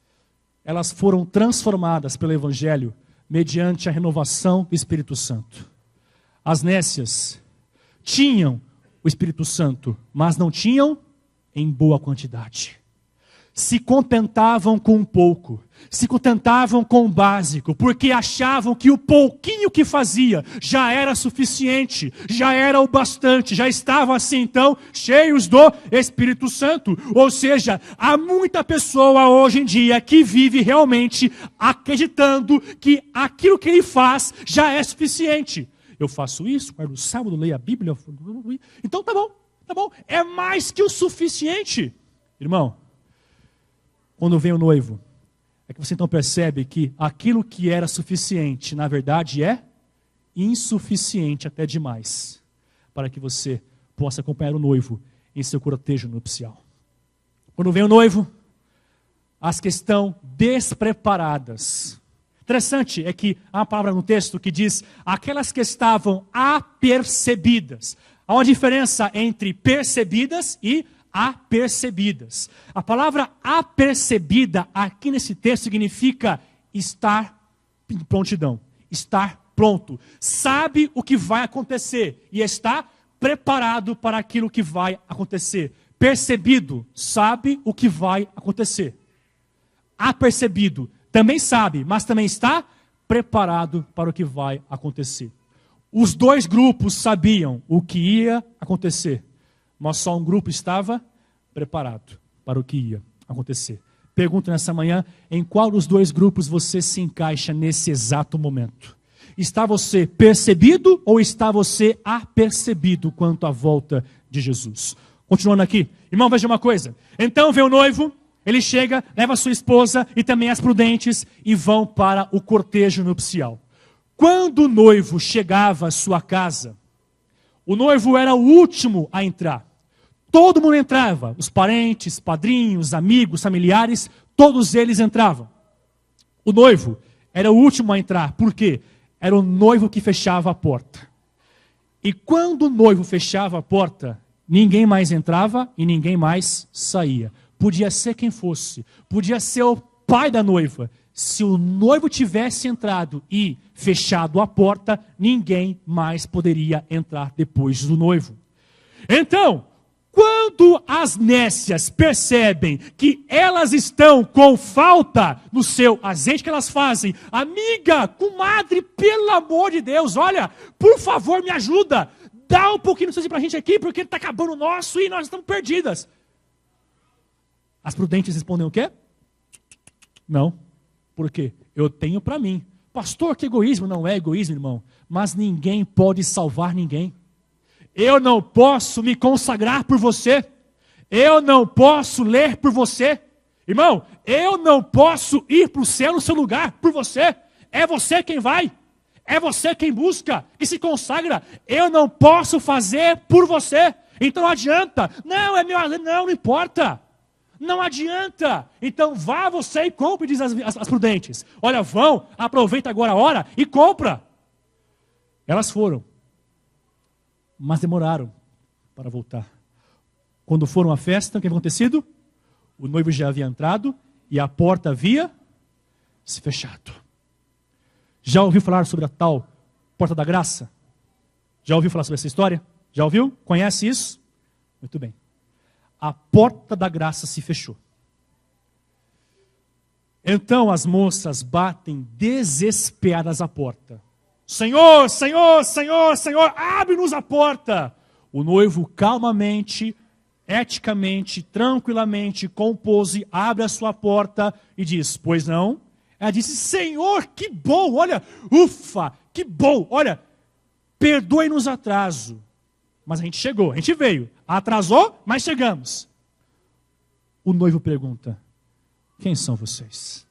elas foram transformadas pelo Evangelho mediante a renovação do Espírito Santo. As nécias tinham o Espírito Santo, mas não tinham em boa quantidade. Se contentavam com um pouco, se contentavam com o básico, porque achavam que o pouquinho que fazia já era suficiente, já era o bastante, já estavam assim então cheios do Espírito Santo. Ou seja, há muita pessoa hoje em dia que vive realmente acreditando que aquilo que ele faz já é suficiente. Eu faço isso, guardo o sábado, leio a Bíblia, então tá bom, é mais que o suficiente. Irmão, quando vem o noivo, é que você então percebe que aquilo que era suficiente, na verdade é insuficiente até demais, para que você possa acompanhar o noivo em seu cortejo nupcial. Quando vem o noivo, as que estão despreparadas. Interessante é que há uma palavra no texto que diz aquelas que estavam apercebidas. Há uma diferença entre percebidas e apercebidas. A palavra apercebida aqui nesse texto significa estar em prontidão, estar pronto, sabe o que vai acontecer e está preparado para aquilo que vai acontecer. Percebido, sabe o que vai acontecer. Apercebido, também sabe, mas também está preparado para o que vai acontecer. Os dois grupos sabiam o que ia acontecer, mas só um grupo estava preparado para o que ia acontecer. Pergunto nessa manhã, em qual dos dois grupos você se encaixa nesse exato momento? Está você percebido ou está você apercebido quanto à volta de Jesus? Continuando aqui, irmão, veja uma coisa. Então vem o noivo, ele chega, leva a sua esposa e também as prudentes e vão para o cortejo nupcial. Quando o noivo chegava à sua casa, o noivo era o último a entrar. Todo mundo entrava, os parentes, padrinhos, amigos, familiares, todos eles entravam. O noivo era o último a entrar, por quê? Era o noivo que fechava a porta. E quando o noivo fechava a porta, ninguém mais entrava e ninguém mais saía. Podia ser quem fosse, podia ser o pai da noiva. Se o noivo tivesse entrado e fechado a porta, ninguém mais poderia entrar depois do noivo. Então, quando as nécias percebem que elas estão com falta no seu azeite, que elas fazem? Amiga, comadre, pelo amor de Deus, olha, por favor me ajuda, dá um pouquinho de pra gente aqui, porque está acabando o nosso e nós estamos perdidas. As prudentes respondem o quê? Não, por quê? Eu tenho para mim. Pastor, que egoísmo? Não é egoísmo, irmão, mas ninguém pode salvar ninguém. Eu não posso me consagrar por você. Eu não posso ler por você. Irmão, eu não posso ir para o céu no seu lugar por você. É você quem vai. É você quem busca e se consagra. Eu não posso fazer por você. Então não adianta. Não, é meu. Não importa. Não adianta. Então vá você e compre, diz as prudentes. Olha, vão, aproveita agora a hora e compra. Elas foram. Mas demoraram para voltar. Quando foram à festa, o que havia acontecido? O noivo já havia entrado e a porta havia se fechado. Já ouviu falar sobre a tal porta da graça? Já ouviu falar sobre essa história? Já ouviu? Conhece isso? Muito bem. a porta da graça se fechou. Então as moças batem desesperadas à porta. Senhor, Senhor, Senhor, Senhor, abre-nos a porta. O noivo calmamente, eticamente, tranquilamente, com pose, abre a sua porta e diz, pois não? Ela disse, Senhor, que bom, olha, ufa, que bom, olha, perdoe-nos o atraso. Mas a gente chegou, a gente veio, atrasou, mas chegamos. O noivo pergunta, quem são vocês?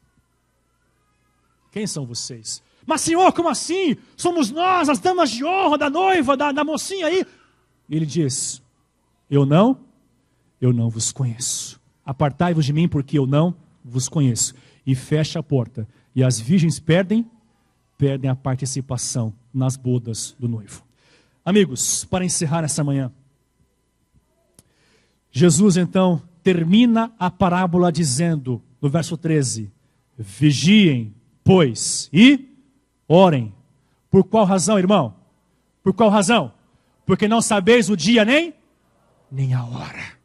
Quem são vocês? Mas Senhor, como assim? Somos nós, as damas de honra da noiva, da mocinha aí. E ele diz, eu não vos conheço. Apartai-vos de mim porque eu não vos conheço. E fecha a porta. E as virgens perdem a participação nas bodas do noivo. Amigos, para encerrar essa manhã, Jesus então termina a parábola dizendo, no verso 13, vigiem, pois, e orem. Por qual razão, irmão? Por qual razão? Porque não sabeis o dia nem a hora.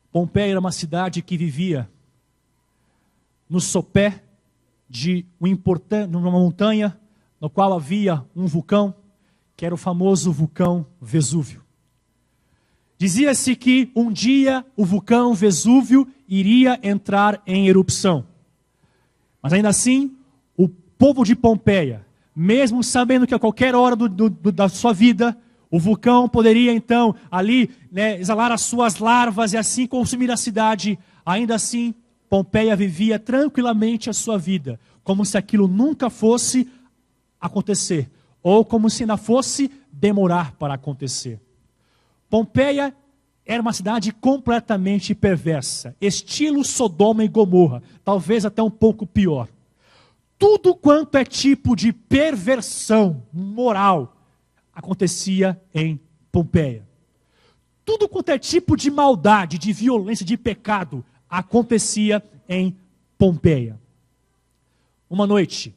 Pompeia era uma cidade que vivia no sopé de uma montanha, no qual havia um vulcão, que era o famoso vulcão Vesúvio. Dizia-se que um dia o vulcão Vesúvio iria entrar em erupção. Mas ainda assim, o povo de Pompeia, mesmo sabendo que a qualquer hora da sua vida, o vulcão poderia então ali exalar as suas larvas e assim consumir a cidade, ainda assim Pompeia vivia tranquilamente a sua vida, como se aquilo nunca fosse acontecer, ou como se ainda fosse demorar para acontecer. Pompeia era uma cidade completamente perversa, estilo Sodoma e Gomorra, talvez até um pouco pior. Tudo quanto é tipo de perversão moral acontecia em Pompeia. Tudo quanto é tipo de maldade, de violência, de pecado, acontecia em Pompeia. Uma noite,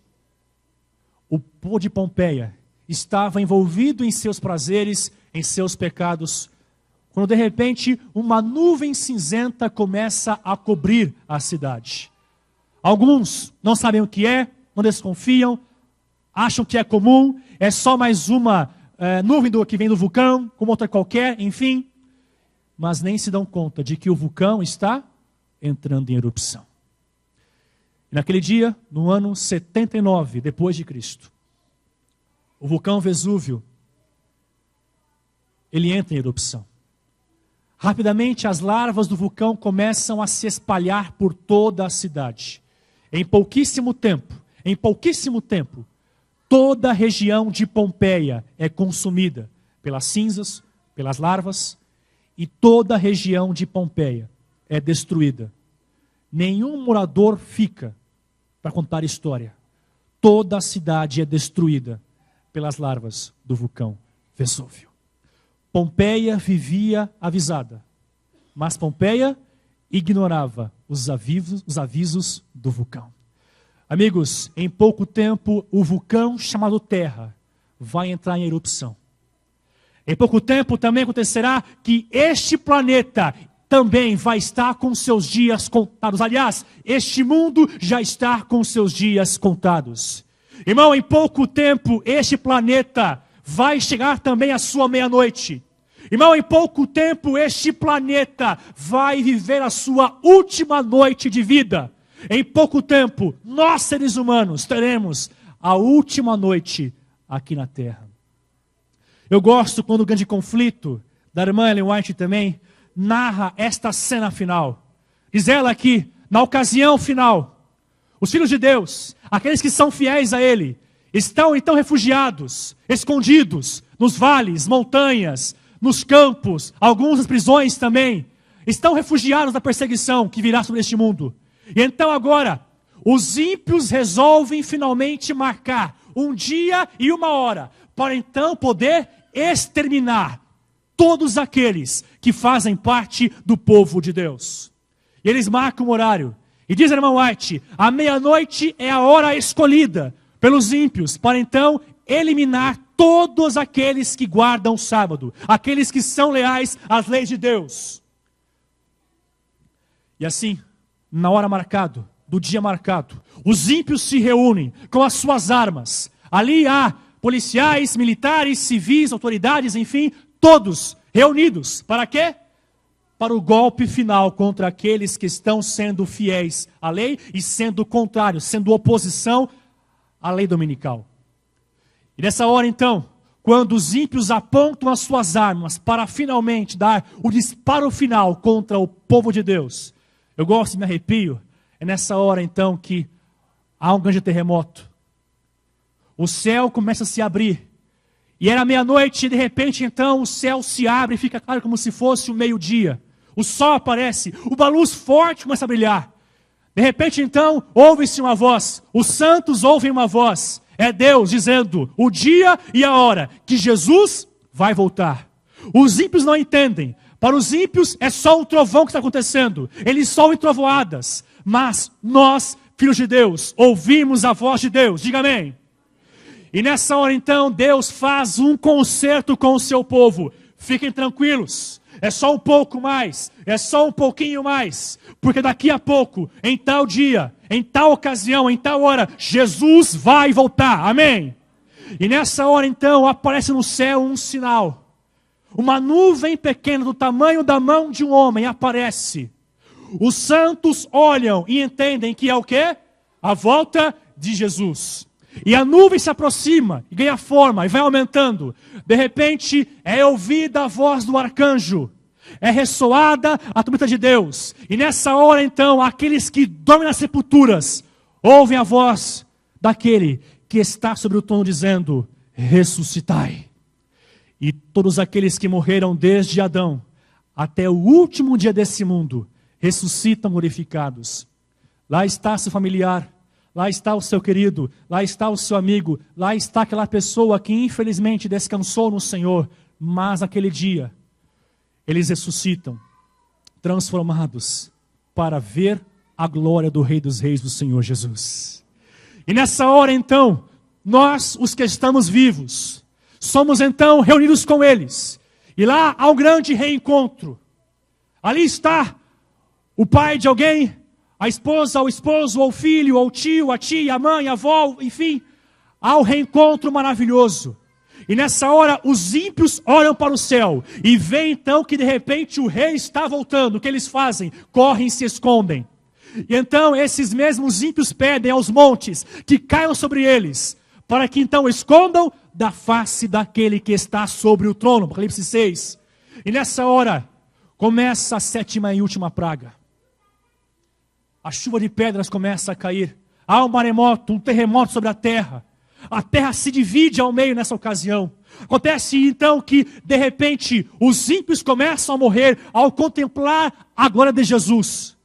o povo de Pompeia estava envolvido em seus prazeres, em seus pecados, quando de repente uma nuvem cinzenta começa a cobrir a cidade. Alguns não sabem o que é, não desconfiam, acham que é comum, é só mais uma nuvem que vem do vulcão, como outra qualquer, enfim. Mas nem se dão conta de que o vulcão está entrando em erupção. E naquele dia, no ano 79 depois de Cristo, o vulcão Vesúvio, ele entra em erupção. Rapidamente as larvas do vulcão começam a se espalhar por toda a cidade. Em pouquíssimo tempo, toda a região de Pompeia é consumida pelas cinzas, pelas larvas, e toda a região de Pompeia é destruída. Nenhum morador fica para contar história. Toda a cidade é destruída pelas larvas do vulcão Vesúvio. Pompeia vivia avisada, mas Pompeia ignorava os avisos do vulcão. Amigos, em pouco tempo o vulcão chamado Terra vai entrar em erupção. Em pouco tempo também acontecerá que este planeta também vai estar com seus dias contados. Aliás, este mundo já está com seus dias contados. Irmão, em pouco tempo este planeta vai chegar também à sua meia-noite. Irmão, em pouco tempo este planeta vai viver a sua última noite de vida. Em pouco tempo, nós seres humanos teremos a última noite aqui na Terra. Eu gosto quando o grande conflito, da irmã Ellen White também, narra esta cena final. Diz ela que, na ocasião final, os filhos de Deus, aqueles que são fiéis a Ele, estão então refugiados, escondidos, nos vales, montanhas, nos campos, alguns nas prisões também, estão refugiados da perseguição que virá sobre este mundo. E então agora, os ímpios resolvem finalmente marcar um dia e uma hora, para então poder exterminar todos aqueles que fazem parte do povo de Deus. E eles marcam o horário. E diz a irmã White, a meia-noite é a hora escolhida pelos ímpios, para então eliminar todos aqueles que guardam o sábado, aqueles que são leais às leis de Deus. E assim, na hora marcada, do dia marcado, os ímpios se reúnem com as suas armas. Ali há policiais, militares, civis, autoridades, enfim, todos reunidos. Para quê? Para o golpe final contra aqueles que estão sendo fiéis à lei e sendo contrários, sendo oposição à lei dominical. E nessa hora então, quando os ímpios apontam as suas armas para finalmente dar o disparo final contra o povo de Deus, eu gosto e me arrepio, é nessa hora então que há um grande terremoto. O céu começa a se abrir. E era meia-noite e de repente então o céu se abre e fica claro como se fosse o meio-dia. O sol aparece, uma luz forte começa a brilhar. De repente então ouve-se uma voz, os santos ouvem uma voz. É Deus dizendo o dia e a hora que Jesus vai voltar. Os ímpios não entendem. Para os ímpios é só um trovão que está acontecendo. Eles só ouvem trovoadas. Mas nós, filhos de Deus, ouvimos a voz de Deus. Diga amém. E nessa hora então Deus faz um concerto com o seu povo. Fiquem tranquilos. É só um pouco mais, é só um pouquinho mais, porque daqui a pouco, em tal dia, em tal ocasião, em tal hora, Jesus vai voltar, amém? E nessa hora então aparece no céu um sinal, uma nuvem pequena do tamanho da mão de um homem aparece. Os santos olham e entendem que é o quê? A volta de Jesus. E a nuvem se aproxima, e ganha forma, e vai aumentando. De repente, é ouvida a voz do arcanjo. É ressoada a trombeta de Deus. E nessa hora, então, aqueles que dormem nas sepulturas, ouvem a voz daquele que está sobre o trono dizendo, ressuscitai. E todos aqueles que morreram desde Adão, até o último dia desse mundo, ressuscitam glorificados. Lá está seu familiar. Lá está o seu querido, lá está o seu amigo, lá está aquela pessoa que infelizmente descansou no Senhor, mas naquele dia, eles ressuscitam, transformados, para ver a glória do Rei dos Reis, do Senhor Jesus. E nessa hora então, nós, os que estamos vivos, somos então reunidos com eles, e lá há um grande reencontro. Ali está o pai de alguém, a esposa, o esposo, ou o filho, ou o tio, a tia, a mãe, a avó, enfim. Há um reencontro maravilhoso. E nessa hora, os ímpios olham para o céu. E veem então que de repente o rei está voltando. O que eles fazem? Correm e se escondem. E então esses mesmos ímpios pedem aos montes que caiam sobre eles. Para que então escondam da face daquele que está sobre o trono. Apocalipse 6. E nessa hora, começa a 7ª e última praga. A chuva de pedras começa a cair. Há um maremoto, um terremoto sobre a terra. A terra se divide ao meio nessa ocasião. Acontece então que, de repente, os ímpios começam a morrer ao contemplar a glória de Jesus.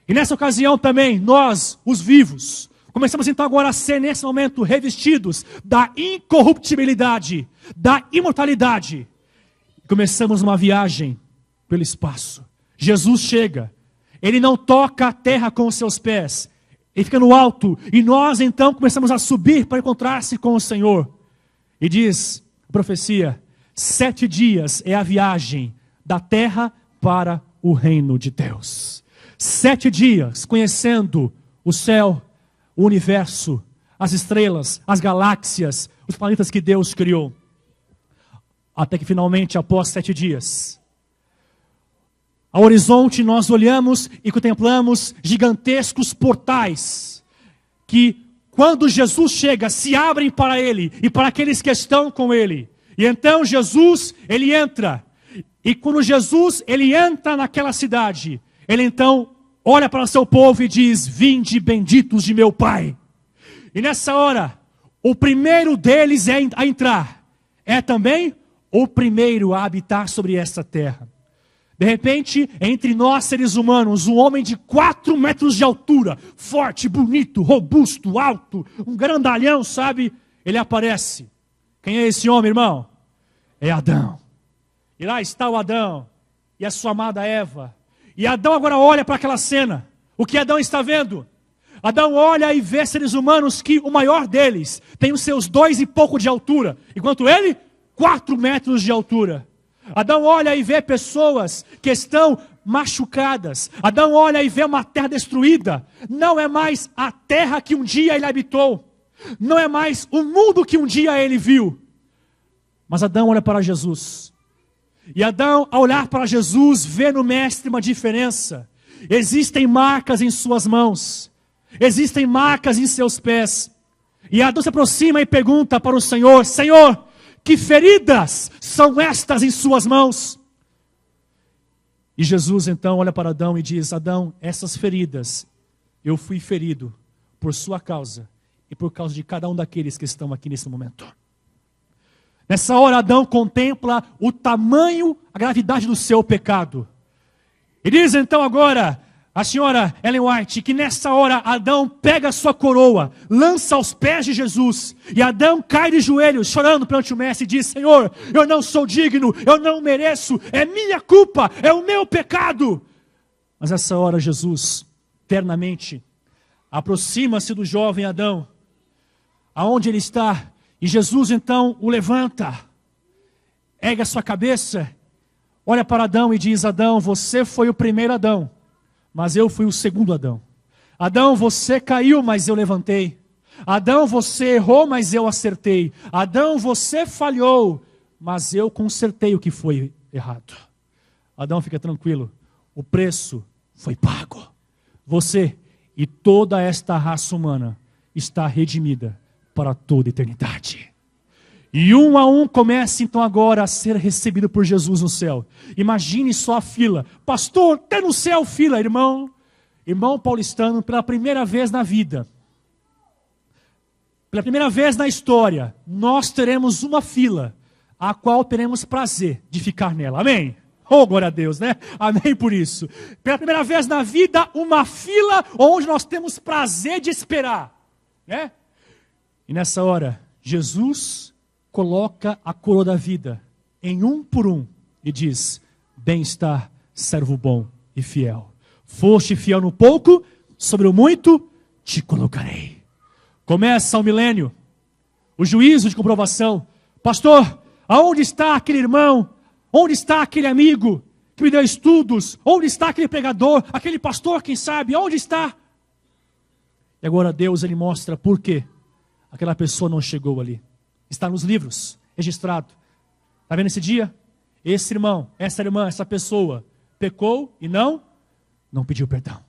E nessa ocasião também, nós, os vivos, começamos então agora a ser, nesse momento, revestidos da incorruptibilidade, da imortalidade. Começamos uma viagem pelo espaço. Jesus chega. Ele não toca a terra com os seus pés. Ele fica no alto. E nós então começamos a subir para encontrar-se com o Senhor. E diz a profecia, 7 dias é a viagem da terra para o reino de Deus. 7 dias conhecendo o céu, o universo, as estrelas, as galáxias, os planetas que Deus criou. Até que finalmente, após 7 dias... Ao horizonte nós olhamos e contemplamos gigantescos portais que, quando Jesus chega, se abrem para Ele e para aqueles que estão com Ele. E então Jesus, Ele entra. E quando Jesus, Ele entra naquela cidade, Ele então olha para o seu povo e diz, vinde benditos de meu Pai. E nessa hora, o primeiro deles a entrar é também o primeiro a habitar sobre esta terra. De repente, entre nós seres humanos, um homem de 4 metros de altura, forte, bonito, robusto, alto, um grandalhão, sabe? Ele aparece. Quem é esse homem, irmão? É Adão. E lá está o Adão e a sua amada Eva. E Adão agora olha para aquela cena. O que Adão está vendo? Adão olha e vê seres humanos que o maior deles tem os seus 2 e pouco de altura, enquanto ele, 4 metros de altura. Adão olha e vê pessoas que estão machucadas. Adão olha e vê uma terra destruída. Não é mais a terra que um dia ele habitou. Não é mais o mundo que um dia ele viu. Mas Adão olha para Jesus. E Adão, ao olhar para Jesus, vê no mestre uma diferença. Existem marcas em suas mãos. Existem marcas em seus pés. E Adão se aproxima e pergunta para o Senhor: Senhor, que feridas são estas em suas mãos? E Jesus então olha para Adão e diz: Adão, essas feridas, eu fui ferido por sua causa e por causa de cada um daqueles que estão aqui nesse momento. Nessa hora Adão contempla o tamanho, a gravidade do seu pecado. E diz então agora a senhora Ellen White que nessa hora Adão pega a sua coroa, lança aos pés de Jesus, e Adão cai de joelhos, chorando perante o mestre, e diz: Senhor, eu não sou digno, eu não mereço, é minha culpa, é o meu pecado. Mas nessa hora Jesus, ternamente, aproxima-se do jovem Adão, aonde ele está, e Jesus então o levanta, ergue a sua cabeça, olha para Adão e diz: Adão, você foi o primeiro Adão, mas eu fui o segundo Adão. Adão, você caiu, mas eu levantei. Adão, você errou, mas eu acertei. Adão, você falhou, mas eu consertei o que foi errado. Adão, fica tranquilo, o preço foi pago. Você e toda esta raça humana está redimida para toda a eternidade. E um a um começa então agora a ser recebido por Jesus no céu. Imagine só a fila. Pastor, até no céu fila, irmão. Irmão paulistano, pela primeira vez na vida, pela primeira vez na história, nós teremos uma fila, a qual teremos prazer de ficar nela. Amém? Oh, glória a Deus, né? Amém por isso. Pela primeira vez na vida, uma fila onde nós temos prazer de esperar, né? E nessa hora, Jesus coloca a coroa da vida em um por um e diz: bem-estar, servo bom e fiel. Foste fiel no pouco, sobre o muito te colocarei. Começa o milênio, o juízo de comprovação. Pastor, aonde está aquele irmão? Onde está aquele amigo que me deu estudos? Onde está aquele pregador? Aquele pastor, quem sabe? Onde está? E agora Deus, ele mostra por quê aquela pessoa não chegou ali. Está nos livros, registrado. Está vendo esse dia? Esse irmão, essa irmã, essa pessoa pecou e não pediu perdão.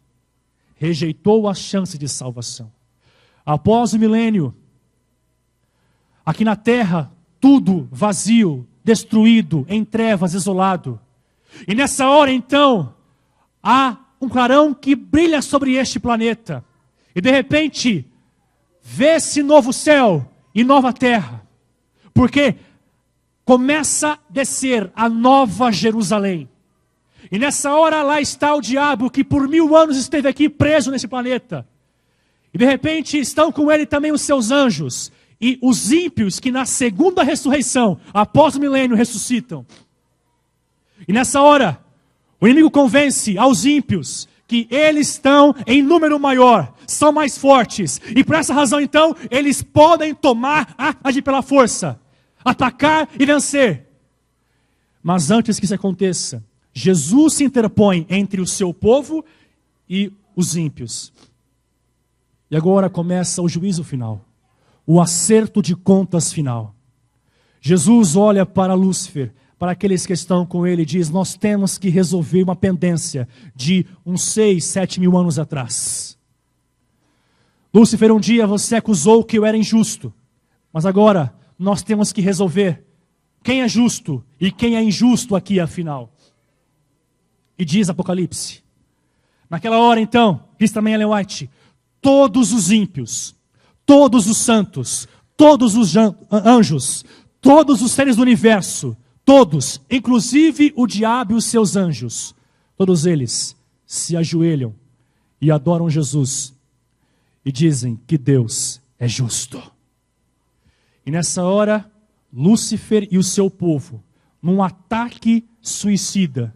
Rejeitou a chance de salvação. Após o milênio, aqui na terra, tudo vazio, destruído, em trevas, isolado. E nessa hora então, há um clarão que brilha sobre este planeta. E de repente, vê-se novo céu e nova terra. Porque começa a descer a nova Jerusalém. E nessa hora lá está o diabo que por 1000 anos esteve aqui preso nesse planeta. E de repente estão com ele também os seus anjos. E os ímpios que na segunda ressurreição, após o milênio, ressuscitam. E nessa hora, o inimigo convence aos ímpios que eles estão em número maior, são mais fortes. E por essa razão então, eles podem tomar, agir pela força, atacar e vencer. Mas antes que isso aconteça, Jesus se interpõe entre o seu povo e os ímpios. E agora começa o juízo final, o acerto de contas final. Jesus olha para Lúcifer, para aqueles que estão com ele, e diz: nós temos que resolver uma pendência de uns 6, 7 mil anos atrás. Lúcifer, um dia você acusou que eu era injusto, mas agora nós temos que resolver quem é justo e quem é injusto aqui afinal. E diz Apocalipse, naquela hora então, diz também Ellen White, todos os ímpios, todos os santos, todos os anjos, todos os seres do universo, todos, inclusive o diabo e os seus anjos, todos eles se ajoelham e adoram Jesus e dizem que Deus é justo. E nessa hora, Lúcifer e o seu povo, num ataque suicida,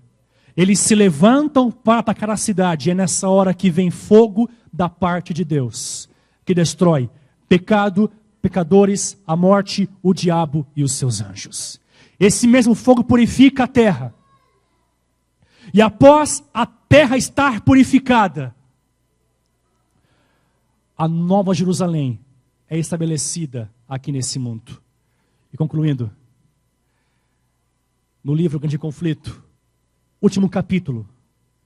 Eles se levantam para atacar a cidade. E é nessa hora que vem fogo da parte de Deus, que destrói pecado, pecadores, a morte, o diabo e os seus anjos. Esse mesmo fogo purifica a terra. E após a terra estar purificada, a nova Jerusalém é estabelecida aqui nesse mundo. E concluindo, no livro Grande Conflito, último capítulo,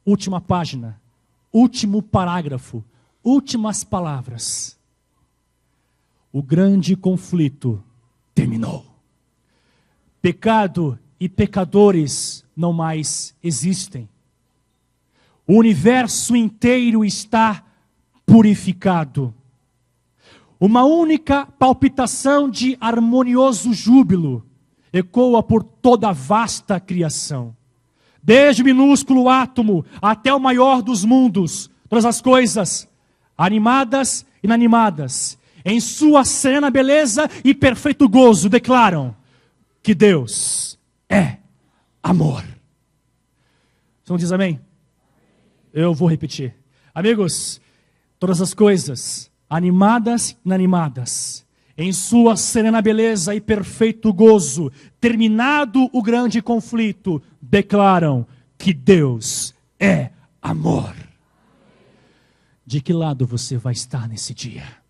última página, último parágrafo, últimas palavras. O grande conflito terminou. Pecado e pecadores não mais existem. O universo inteiro está purificado. Uma única palpitação de harmonioso júbilo ecoa por toda a vasta criação. Desde o minúsculo átomo até o maior dos mundos, todas as coisas, animadas e inanimadas, em sua serena beleza e perfeito gozo, declaram que Deus é amor. Você não diz amém? Eu vou repetir. Amigos, todas as coisas, animadas e inanimadas, em sua serena beleza e perfeito gozo, terminado o grande conflito, declaram que Deus é amor. De que lado você vai estar nesse dia?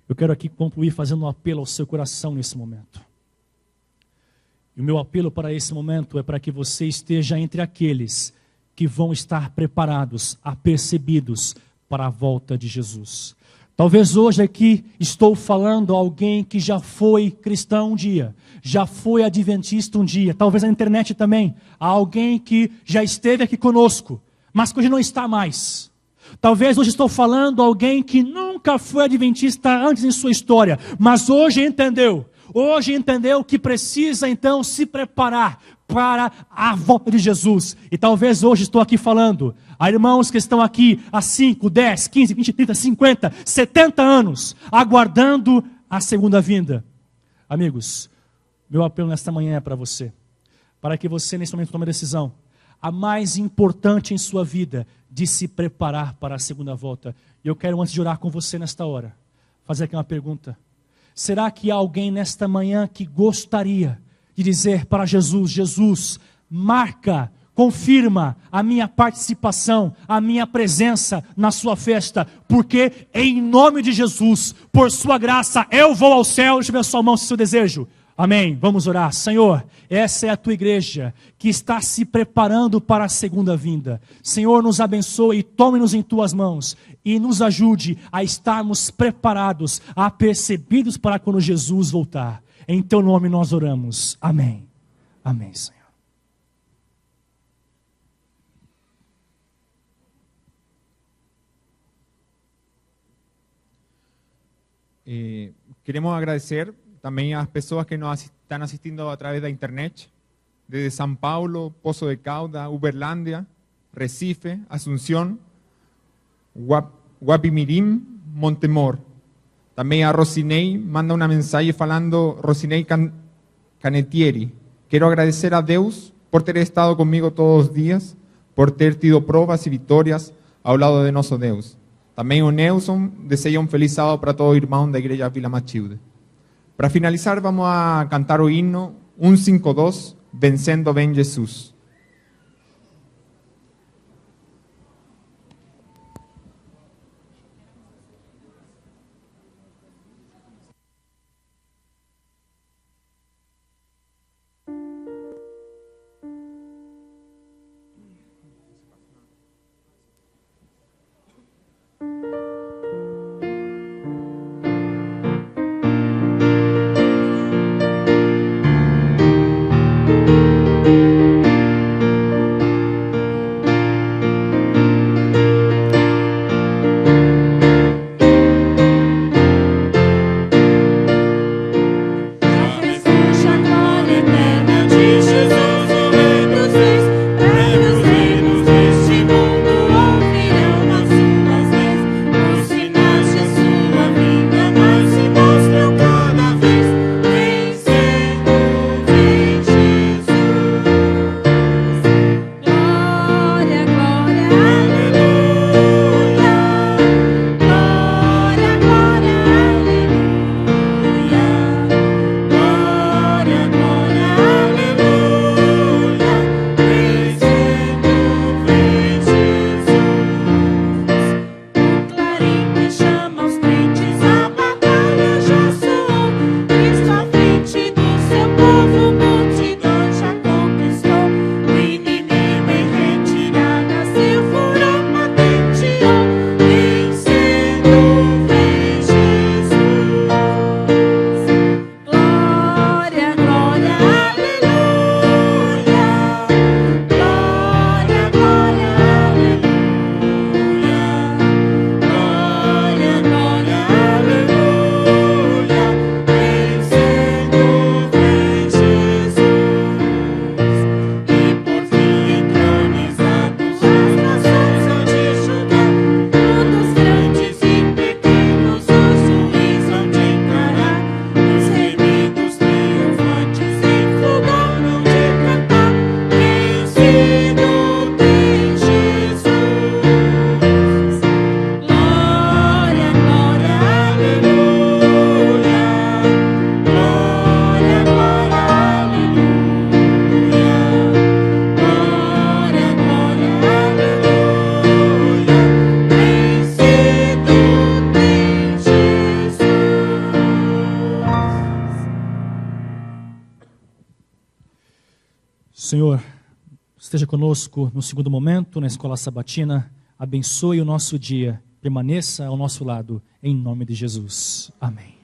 Eu quero aqui concluir fazendo um apelo ao seu coração nesse momento. E o meu apelo para esse momento é para que você esteja entre aqueles que vão estar preparados, apercebidos para a volta de Jesus. Talvez hoje aqui estou falando a alguém que já foi cristão um dia, já foi adventista um dia, talvez na internet também, a alguém que já esteve aqui conosco, mas que hoje não está mais. Talvez hoje estou falando a alguém que nunca foi adventista antes em sua história, mas hoje entendeu que precisa então se preparar para a volta de Jesus. E talvez hoje estou aqui falando a irmãos que estão aqui há 5, 10, 15, 20, 30, 50, 70 anos, aguardando a segunda vinda. Amigos, meu apelo nesta manhã é para você, para que você nesse momento tome a decisão, a mais importante em sua vida, de se preparar para a segunda volta. E eu quero, antes de orar com você nesta hora, fazer aqui uma pergunta. Será que há alguém nesta manhã que gostaria de dizer para Jesus: Jesus, marca, confirma a minha participação, a minha presença na sua festa, porque em nome de Jesus, por sua graça, eu vou ao céu. Deixa eu ver a sua mão, se é seu desejo. Amém, vamos orar. Senhor, essa é a tua igreja que está se preparando para a segunda vinda. Senhor, nos abençoe e tome-nos em tuas mãos e nos ajude a estarmos preparados, apercebidos para quando Jesus voltar. Em teu nome nós oramos. Amém. Amém, Senhor. Queremos agradecer também às pessoas que nos estão assistindo através da internet, desde São Paulo, Poço de Caldas, Uberlândia, Recife, Asunción, Guapimirim, Montemor. Também a Rosinei manda uma mensagem falando, Rosinei Canetieri: quero agradecer a Deus por ter estado comigo todos os dias, por ter tido provas e vitórias ao lado de nosso Deus. Também o Nelson deseja feliz sábado para todo irmão da igreja Vila Matilde. Para finalizar, vamos a cantar o hino 152, Vencendo Bem Jesus. Senhor, esteja conosco no segundo momento, na escola sabatina, abençoe o nosso dia, permaneça ao nosso lado, em nome de Jesus. Amém.